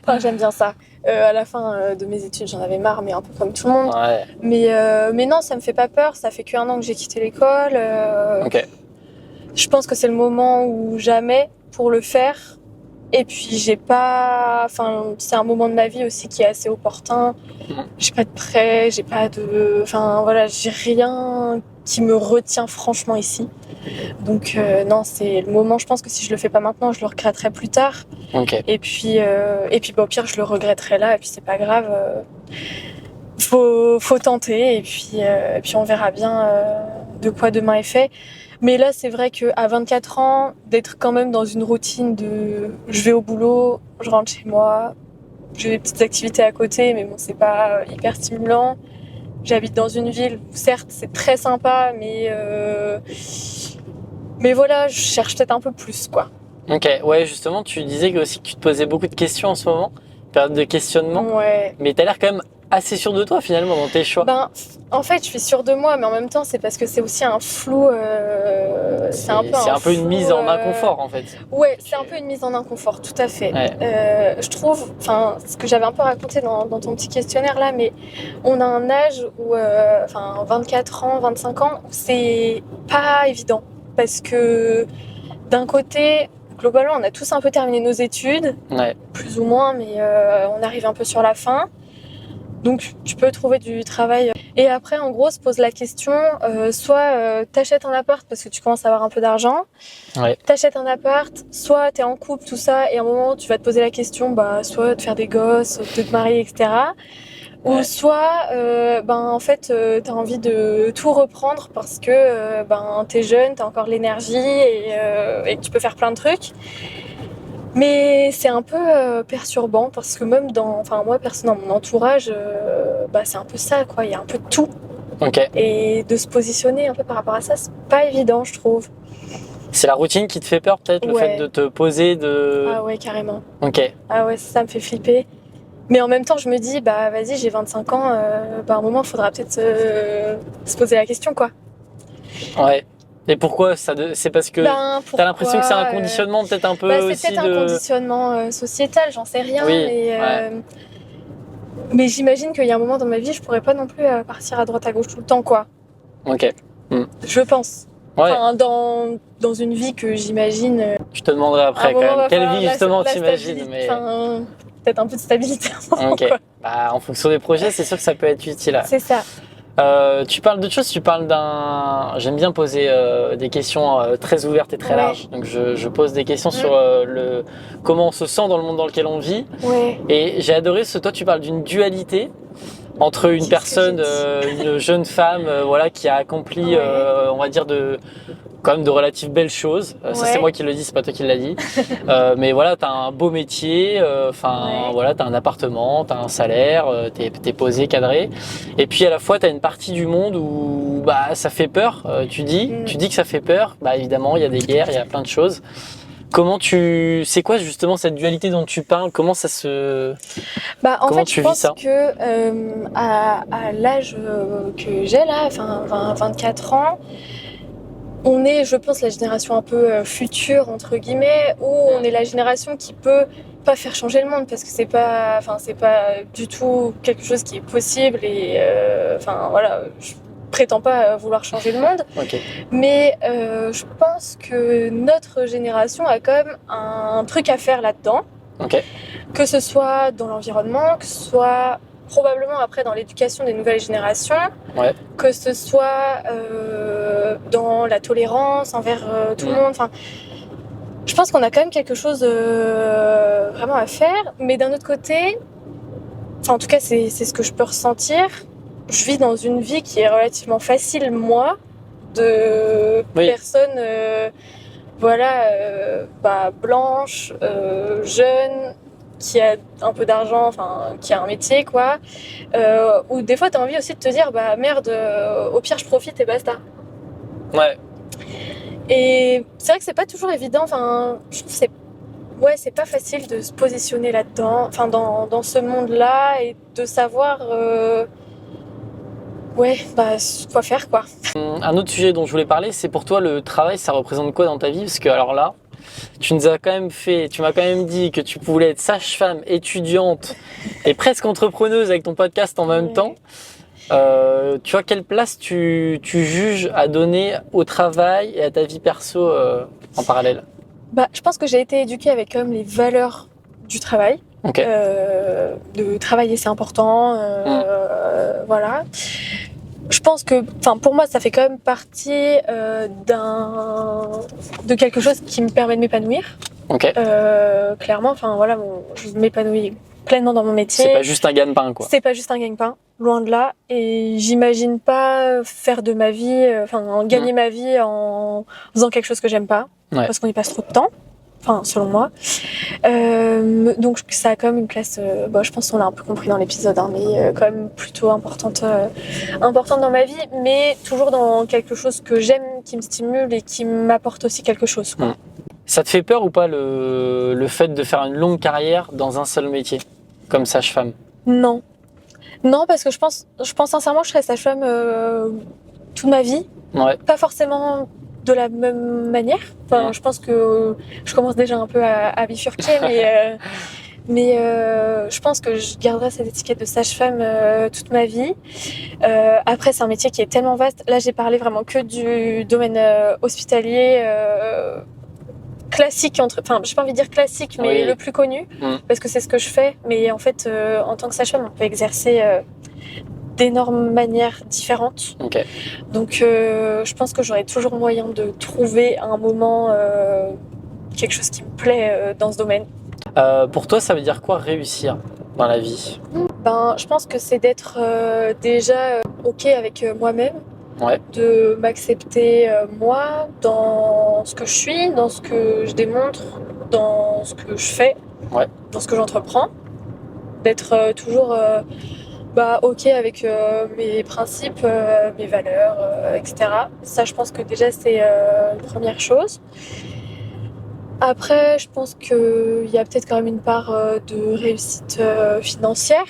Enfin, j'aime bien ça. À la fin de mes études, j'en avais marre, mais un peu comme tout le monde.
Ouais.
Mais non, ça me fait pas peur. Ça fait qu'1 an que j'ai quitté l'école.
Ok.
Je pense que c'est le moment ou jamais pour le faire. Et puis j'ai pas, enfin c'est un moment de ma vie aussi qui est assez opportun. J'ai pas de prêt, j'ai pas de, enfin voilà, j'ai rien qui me retient franchement ici. Donc non, c'est le moment. Je pense que si je le fais pas maintenant, je le regretterai plus tard.
Ok.
Et puis au pire, je le regretterai là. Et puis c'est pas grave. Faut tenter. Et puis on verra bien de quoi demain est fait. Mais là, c'est vrai qu'à 24 ans, d'être quand même dans une routine de je vais au boulot, je rentre chez moi, j'ai des petites activités à côté, mais bon, c'est pas hyper stimulant. J'habite dans une ville où certes, c'est très sympa, mais voilà, je cherche peut-être un peu plus, quoi.
Ok. Ouais, justement, tu disais que aussi que tu te posais beaucoup de questions en ce moment, période de questionnement.
Ouais.
Mais t'as l'air quand même assez sûr de toi finalement dans tes choix.
En fait, je suis sûre de moi, mais en même temps, c'est parce que c'est aussi un flou. C'est un peu
une mise en inconfort en fait.
Ouais, c'est un peu une mise en inconfort, tout à fait.
Ouais.
Je trouve, enfin, ce que j'avais un peu raconté dans ton petit questionnaire là, mais on a un âge où, 24 ans, 25 ans, où c'est pas évident. Parce que d'un côté, globalement, on a tous un peu terminé nos études,
Ouais.
plus ou moins, mais on arrive un peu sur la fin. Donc tu peux trouver du travail. Et après, en gros, se pose la question, soit t'achètes un appart parce que tu commences à avoir un peu d'argent,
Ouais.
t'achètes un appart, soit t'es en couple, tout ça, et à un moment, tu vas te poser la question, soit de faire des gosses, de te marier, etc. Ou
Ouais.
soit, en fait, t'as envie de tout reprendre parce que t'es jeune, t'as encore l'énergie et que tu peux faire plein de trucs. Mais c'est un peu perturbant parce que même moi, personne dans mon entourage, c'est un peu ça, quoi. Il y a un peu de tout.
Ok.
Et de se positionner un peu par rapport à ça, c'est pas évident, je trouve.
C'est la routine qui te fait peur peut-être, le
Ouais.
fait de te poser, de.
Ah ouais, carrément.
Ok.
Ah ouais, ça me fait flipper. Mais en même temps, je me dis, vas-y, j'ai 25 ans, à un moment, il faudra peut-être se poser la question, quoi.
Ouais. Et pourquoi ça c'est parce que
Pourquoi,
t'as l'impression que c'est un conditionnement peut-être un peu
c'est
aussi
peut-être un conditionnement sociétal, j'en sais rien.
Oui,
Mais j'imagine qu'il y a un moment dans ma vie, je pourrais pas non plus partir à droite à gauche tout le temps, quoi.
Ok.
Je pense.
Ouais.
Enfin, dans une vie que j'imagine.
Je te demanderai après quand même. Quelle vie justement
la
t'imagines,
stabilité,
mais.
Peut-être un peu de stabilité.
Ok.
Quoi.
En fonction des projets, c'est sûr que ça peut être utile.
C'est ça.
Tu parles d'autre chose, tu parles d'un. J'aime bien poser des questions très ouvertes et très larges. Donc je pose des questions sur comment on se sent dans le monde dans lequel on vit.
Ouais.
Et j'ai adoré toi tu parles d'une dualité entre une
Qu'est-ce que
personne,
j'ai
une jeune femme, voilà, qui a accompli,
Ouais.
on va dire quand même de relatives belles choses. Ça
Ouais.
c'est moi qui le dis, c'est pas toi qui l'as dit. Mais voilà, t'as un beau métier, enfin
Ouais.
voilà, t'as un appartement, t'as un salaire, t'es posé, cadré. Et puis à la fois t'as une partie du monde où bah ça fait peur. Tu dis que ça fait peur. Bah évidemment il y a des guerres, il y a plein de choses. C'est quoi justement cette dualité dont tu parles? Comment ça se,
Bah, en
comment
fait,
tu
je
vis
pense
ça?
que à l'âge que j'ai là, enfin 24 ans, on est, je pense, la génération un peu future, entre guillemets, où on est la génération qui peut pas faire changer le monde parce que c'est pas du tout quelque chose qui est possible et enfin voilà, je prétends pas vouloir changer le monde,
Ok.
mais je pense que notre génération a quand même un truc à faire là-dedans.
Ok.
Que ce soit dans l'environnement, que ce soit probablement après dans l'éducation des nouvelles générations,
Ouais.
que ce soit dans la tolérance envers tout le monde. Enfin, je pense qu'on a quand même quelque chose vraiment à faire, mais d'un autre côté, enfin, en tout cas c'est ce que je peux ressentir, je vis dans une vie qui est relativement facile, moi, de
Oui.
personnes voilà, blanche, jeune, qui a un peu d'argent, enfin, qui a un métier, quoi. Ou des fois, tu as envie aussi de te dire, bah merde, au pire, je profite et basta.
Ouais.
Et c'est vrai que c'est pas toujours évident, enfin, je trouve que c'est pas facile de se positionner là-dedans, enfin, dans ce monde-là et de savoir, quoi faire, quoi.
Un autre sujet dont je voulais parler, c'est pour toi le travail, ça représente quoi dans ta vie? Parce que alors là, tu m'as quand même dit que tu voulais être sage-femme, étudiante et presque entrepreneuse avec ton podcast en même temps. Tu vois, quelle place tu juges à donner au travail et à ta vie perso en parallèle?
Bah, je pense que j'ai été éduquée avec quand même les valeurs du travail.
Ok.
De travailler, c'est important. Voilà. Je pense que, enfin, pour moi, ça fait quand même partie de quelque chose qui me permet de m'épanouir.
Ok.
Clairement, enfin voilà, je m'épanouis pleinement dans mon métier.
C'est pas juste un gagne-pain, quoi.
C'est pas juste un gagne-pain, loin de là. Et j'imagine pas faire de ma vie, gagner ma vie en faisant quelque chose que j'aime pas,
Ouais.
parce qu'on y passe trop de temps. Enfin, selon moi. Donc ça a quand même une place, je pense qu'on l'a un peu compris dans l'épisode, hein, mais quand même plutôt importante dans ma vie, mais toujours dans quelque chose que j'aime, qui me stimule et qui m'apporte aussi quelque chose, quoi.
Ça te fait peur ou pas le fait de faire une longue carrière dans un seul métier, comme sage-femme?
Non. Non, parce que je pense sincèrement que je serais sage-femme toute ma vie.
Ouais.
Pas forcément de la même manière. Enfin, je pense que je commence déjà un peu à bifurquer, mais je pense que je garderai cette étiquette de sage-femme toute ma vie. Après, c'est un métier qui est tellement vaste. Là, j'ai parlé vraiment que du domaine hospitalier classique, j'ai pas envie de dire classique, mais
Oui.
le plus connu, parce que c'est ce que je fais. Mais en fait, en tant que sage-femme, on peut exercer d'énormes manières différentes.
Ok.
Donc je pense que j'aurai toujours moyen de trouver à un moment quelque chose qui me plaît dans ce domaine.
Pour toi, ça veut dire quoi réussir dans la vie?
Je pense que c'est d'être déjà ok avec moi-même,
Ouais.
de m'accepter moi dans ce que je suis, dans ce que je démontre, dans ce que je fais,
Ouais.
dans ce que j'entreprends, d'être toujours ok avec mes principes, mes valeurs, etc. Ça, je pense que déjà, c'est une première chose. Après, je pense qu'il y a peut-être quand même une part de réussite financière.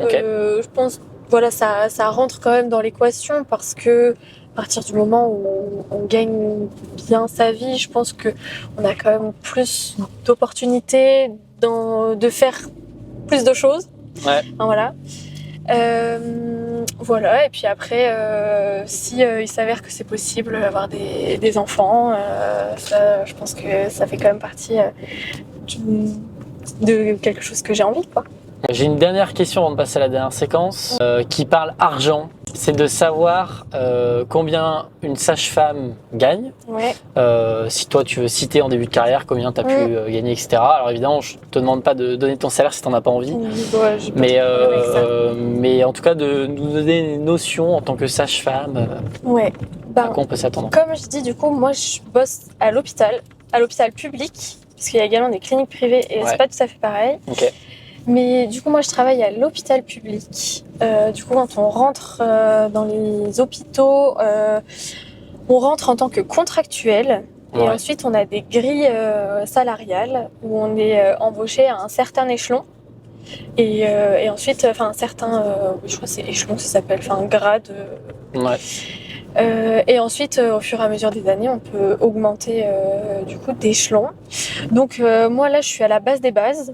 Ok.
Je pense voilà, ça rentre quand même dans l'équation parce que à partir du moment où on gagne bien sa vie, je pense qu'on a quand même plus d'opportunités de faire plus de choses.
Ouais.
Voilà. Voilà, et puis après, si il s'avère que c'est possible d'avoir des enfants, ça, je pense que ça fait quand même partie de quelque chose que j'ai envie, quoi.
J'ai une dernière question avant de passer à la dernière séquence qui parle argent. c'est de savoir combien une sage-femme gagne.
Ouais.
Si toi tu veux citer en début de carrière combien tu as pu gagner, etc. Alors évidemment, je te demande pas de donner ton salaire si tu n'en as pas envie.
Ouais, j'ai pas
Mais,
de problème avec ça.
mais en tout cas, de nous donner une notion en tant que sage-femme,
Ouais.
à quoi on peut s'attendre.
Comme je dis, du coup, moi, je bosse à l'hôpital public, parce qu'il y a également des cliniques privées et c'est pas tout à fait pareil.
Ok.
Mais du coup, moi, je travaille à l'hôpital public. Du coup, quand on rentre dans les hôpitaux, on rentre en tant que contractuel. Et ensuite, on a des grilles salariales où on est embauché à un certain échelon. Et ensuite, enfin, un certain, je crois que c'est échelon, ça s'appelle, enfin, un grade. Et ensuite, au fur et à mesure des années, on peut augmenter du coup d'échelon. Donc, moi, là, je suis à la base des bases.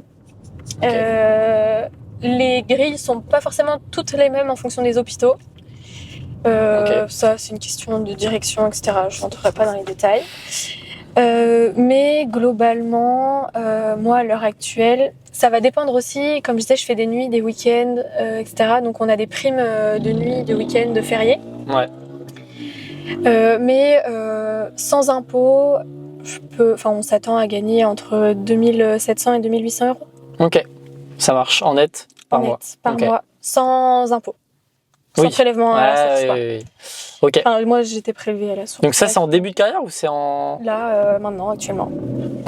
Les grilles sont pas forcément toutes les mêmes en fonction des hôpitaux. Ça, c'est une question de direction, etc. Je n'entrerai pas dans les détails. Mais globalement, moi, à l'heure actuelle, ça va dépendre aussi. Comme je disais, je fais des nuits, des week-ends, etc. Donc, on a des primes de nuit, de week-end, de fériés.
Ouais.
Mais sans impôt, on s'attend à gagner entre 2700 et 2800 euros.
Ok, ça marche en net par mois.
Par mois, sans impôt. Sans prélèvement à la source.
Oui. Ok.
Enfin, moi, j'étais prélevée à la source.
Donc ça, c'est en début de carrière ou c'est en...
Là, maintenant, actuellement.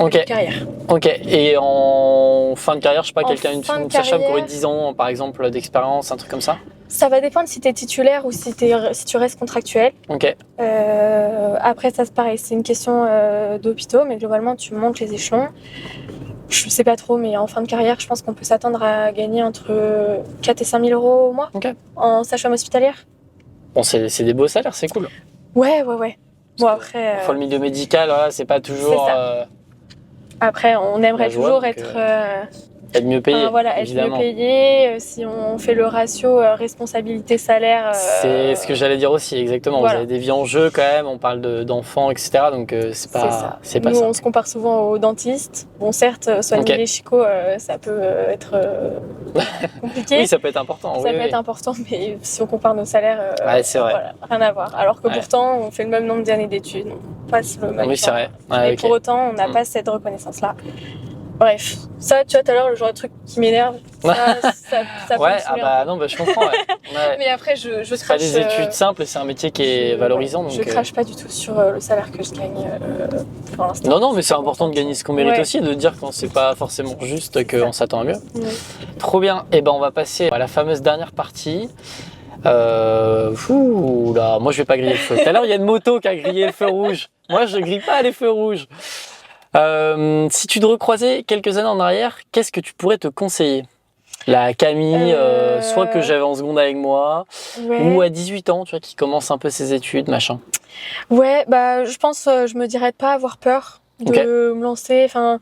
Ok.
Début de carrière.
Ok. Et en fin de carrière, je sais pas, quelqu'un, une sage-femme qui aurait 10 ans, par exemple, d'expérience, un truc comme ça?
Ça va dépendre si tu es titulaire ou si tu restes contractuel.
Ok.
Après, ça, c'est pareil. C'est une question d'hôpitaux, mais globalement, tu montes les échelons. Je sais pas trop, mais en fin de carrière, je pense qu'on peut s'attendre à gagner entre 4 et 5 000 euros au mois en sage-femme hospitalière.
Bon, c'est des beaux salaires, c'est cool.
Ouais. Bon, après.
Pour le milieu médical, voilà, c'est pas toujours.
Après, on aimerait toujours être
mieux payé.
Être mieux payé. Si on fait le ratio responsabilité-salaire.
C'est ce que j'allais dire aussi, exactement.
Voilà.
Vous avez des vies en jeu quand même, on parle d'enfants, etc. Donc c'est pas ça.
Nous, on se compare souvent aux dentistes. Bon, certes, soigner les chicots, ça peut être compliqué.
Oui, ça peut être important.
Ça peut être important, mais si on compare nos salaires,
c'est vrai.
Voilà, rien à voir. Alors que pourtant, on fait le même nombre d'années d'études, on passe le même temps.
C'est vrai.
Et pour autant, on n'a pas cette reconnaissance-là. Bref, ça, tu vois, tout à l'heure, le genre de truc qui m'énerve, ça peut
je comprends.
Mais après, je crache.
C'est pas des études simples, c'est un métier qui est valorisant.
Je crache pas du tout sur le salaire que je gagne pour l'instant.
Non, mais c'est important de gagner ce qu'on mérite aussi, de dire quand c'est pas forcément juste qu'on s'attend à mieux. Trop bien. Et ben, on va passer à la fameuse dernière partie. Là, moi je vais pas griller le feu. Tout à l'heure, il y a une moto qui a grillé le feu rouge. Moi, je grille pas les feux rouges. Si tu te recroisais quelques années en arrière, qu'est-ce que tu pourrais te conseiller? La Camille, soit que j'avais en seconde avec moi, ou à 18 ans, tu vois, qui commence un peu ses études, machin.
Ouais, bah, je pense, je me dirais de pas avoir peur de me lancer. Enfin,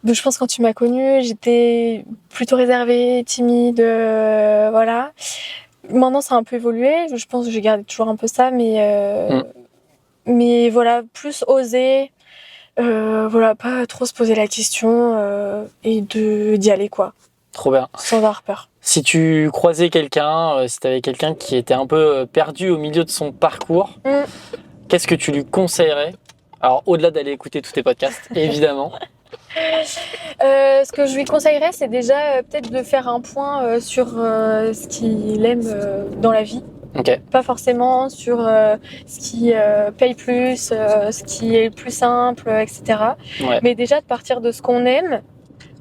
je pense que quand tu m'as connue, j'étais plutôt réservée, timide, voilà. Maintenant, ça a un peu évolué. Je pense que j'ai gardé toujours un peu ça, mais voilà, plus oser. Voilà, pas trop se poser la question et d'y aller, quoi.
Trop bien.
Sans avoir peur.
Si tu croisais quelqu'un, si tu avais quelqu'un qui était un peu perdu au milieu de son parcours, qu'est-ce que tu lui conseillerais? Alors, au-delà d'aller écouter tous tes podcasts, évidemment.
Ce que je lui conseillerais, c'est déjà peut-être de faire un point sur ce qu'il aime dans la vie. Pas forcément sur ce qui paye plus, ce qui est le plus simple, etc. Mais déjà de partir de ce qu'on aime,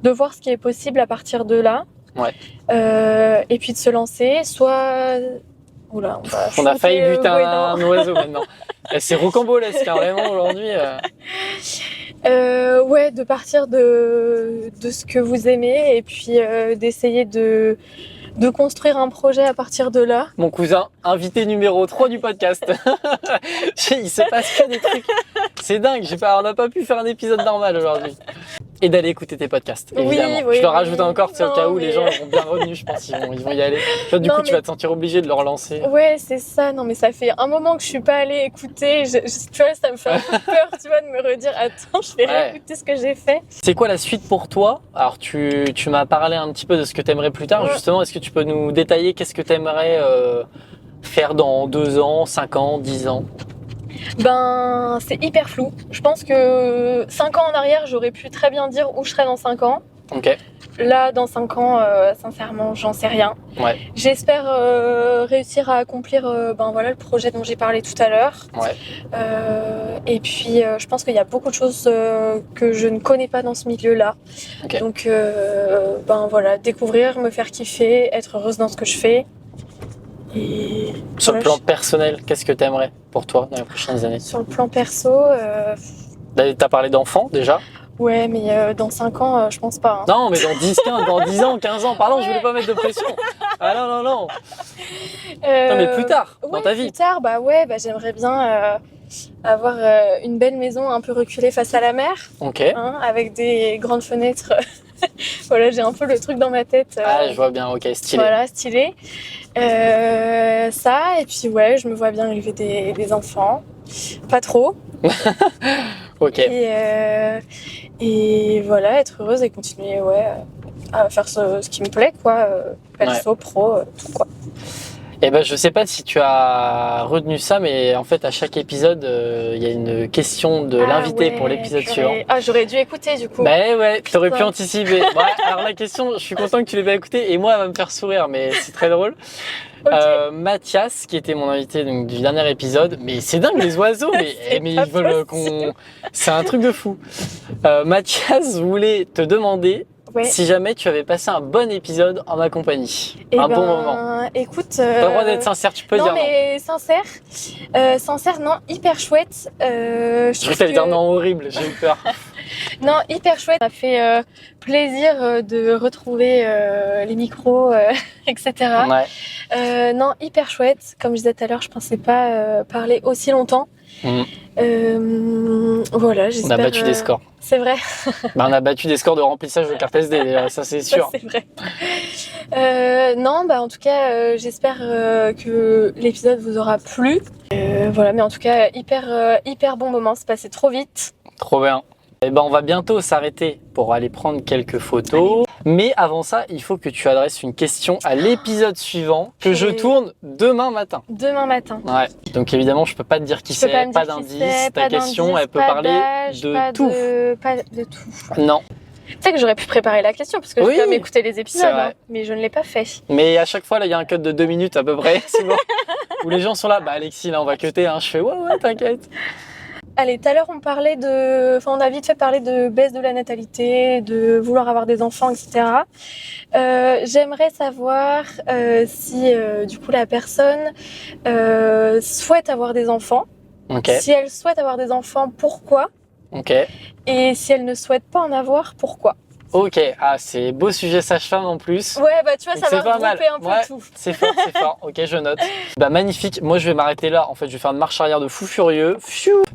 de voir ce qui est possible à partir de là. Et puis de se lancer, soit... Oula,
on a failli buter un oiseau maintenant. C'est rocambolesque, vraiment, aujourd'hui.
De partir de ce que vous aimez et puis d'essayer de construire un projet à partir de là.
Mon cousin, invité numéro 3 du podcast. Il se passe que des trucs. C'est dingue, on n'a pas pu faire un épisode normal aujourd'hui. Et d'aller écouter tes podcasts, évidemment. Je le rajoute encore, au cas où les gens seront bien revenus, je pense, ils vont y aller. Toi, du coup, tu vas te sentir obligé de le relancer.
Ouais, c'est ça. Non, mais ça fait un moment que je suis pas allée écouter. Tu vois, ça me fait un peu peur, tu vois, de me redire, attends, je vais réécouter ce que j'ai fait.
C'est quoi la suite pour toi? Alors, tu m'as parlé un petit peu de ce que tu aimerais plus tard. Justement, est-ce que tu peux nous détailler qu'est-ce que tu aimerais faire dans 2 ans, 5 ans, 10 ans?
Ben, c'est hyper flou. Je pense que 5 ans en arrière, j'aurais pu très bien dire où je serais dans 5 ans.
Ok.
Là, dans 5 ans, sincèrement, j'en sais rien.
Ouais.
J'espère réussir à accomplir le projet dont j'ai parlé tout à l'heure.
Ouais.
Et puis, je pense qu'il y a beaucoup de choses que je ne connais pas dans ce milieu-là.
Ok.
Donc, découvrir, me faire kiffer, être heureuse dans ce que je fais. Et
Sur le
voilà,
plan personnel, qu'est-ce que tu aimerais pour toi dans les prochaines années?
sur le plan perso,
T'as parlé d'enfants déjà?
ouais, mais dans 5 ans, je pense pas. Hein.
Non, mais dans 10, 15, dans 10 ans, 15 ans, pardon, je voulais pas mettre de pression. Ah non, non, non. Non, mais plus tard, dans ta vie.
Plus tard, j'aimerais bien avoir une belle maison un peu reculée face à la mer,
Ok.
hein, avec des grandes fenêtres. Voilà, j'ai un peu le truc dans ma tête.
Ah, je vois bien, ok, stylé.
Voilà, stylé. Ça, et puis ouais, je me vois bien élever des enfants. Pas trop.
Ok.
Et voilà, être heureuse et continuer à faire ce qui me plaît, quoi. Perso, pro, tout quoi.
Eh ben, je sais pas si tu as retenu ça, mais en fait, à chaque épisode, il y a une question de l'invité pour l'épisode suivant.
Ah, j'aurais dû écouter du coup.
Bah ouais, t'aurais pu anticiper. Ouais, alors la question, je suis content que tu l'aies pas écoutée et moi, elle va me faire sourire, mais c'est très drôle.
Okay.
Mathias, qui était mon invité donc, du dernier épisode, mais c'est dingue les oiseaux, mais ils veulent qu'on... C'est un truc de fou. Mathias voulait te demander si jamais tu avais passé un bon épisode en ma compagnie. Bon moment.
Écoute...
T'as le droit d'être sincère, tu peux dire non.
Non, mais sincère, non, hyper chouette.
Je trouve que t'allais dire non horrible, j'ai eu peur.
Non, hyper chouette. Ça m'a fait plaisir de retrouver les micros, etc.
Ouais.
Non, hyper chouette. Comme je disais tout à l'heure, je pensais pas parler aussi longtemps. Voilà, j'espère.
On a battu des scores.
C'est vrai.
On a battu des scores de remplissage de carte SD, ça c'est sûr.
Ça, c'est vrai. Non, en tout cas, j'espère que l'épisode vous aura plu. Voilà, mais en tout cas, hyper bon moment. C'est passé trop vite.
Trop bien. Eh ben, on va bientôt s'arrêter pour aller prendre quelques photos. Mais avant ça, il faut que tu adresses une question à l'épisode suivant que je tourne demain matin.
Demain matin.
Ouais. Donc évidemment, je peux pas te dire qui c'est, pas d'indice. Ta question, elle peut parler de tout.
Pas de tout.
Non.
Tu sais que j'aurais pu préparer la question parce que j'ai quand même écouté les épisodes, hein, mais je ne l'ai pas fait.
Mais à chaque fois, là, il y a un cut de 2 minutes à peu près, c'est bon. Où les gens sont là, Alexis, là, on va cutter. Hein. Je fais ouais, t'inquiète.
Allez, tout à l'heure on a vite fait parler de baisse de la natalité, de vouloir avoir des enfants, etc. J'aimerais savoir si du coup la personne souhaite avoir des enfants.
Okay.
Si elle souhaite avoir des enfants, pourquoi?
Okay.
Et si elle ne souhaite pas en avoir, pourquoi?
Ok, c'est beau sujet sage-femme en plus.
Ouais, tu vois, ça va regrouper un peu tout.
C'est fort, ok, je note. Magnifique, moi je vais m'arrêter là, en fait je vais faire une marche arrière de fou furieux,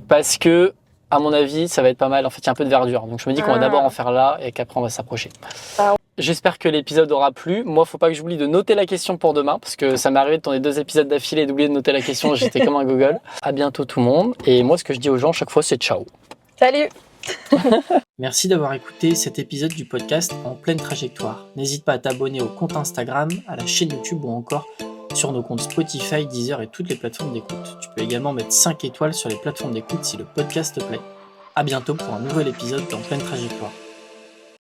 parce que, à mon avis, ça va être pas mal, en fait il y a un peu de verdure, donc je me dis qu'on va d'abord en faire là, et qu'après on va s'approcher. J'espère que l'épisode aura plu. Moi, faut pas que j'oublie de noter la question pour demain, parce que ça m'est arrivé de tourner 2 épisodes d'affilée et d'oublier de noter la question, j'étais comme un gogol. À bientôt tout le monde, et moi ce que je dis aux gens chaque fois c'est ciao.
Salut.
Merci d'avoir écouté cet épisode du podcast En pleine trajectoire. N'hésite pas à t'abonner au compte Instagram, à la chaîne YouTube ou encore sur nos comptes Spotify, Deezer et toutes les plateformes d'écoute. Tu peux également mettre 5 étoiles sur les plateformes d'écoute si le podcast te plaît. À bientôt pour un nouvel épisode d'En pleine trajectoire.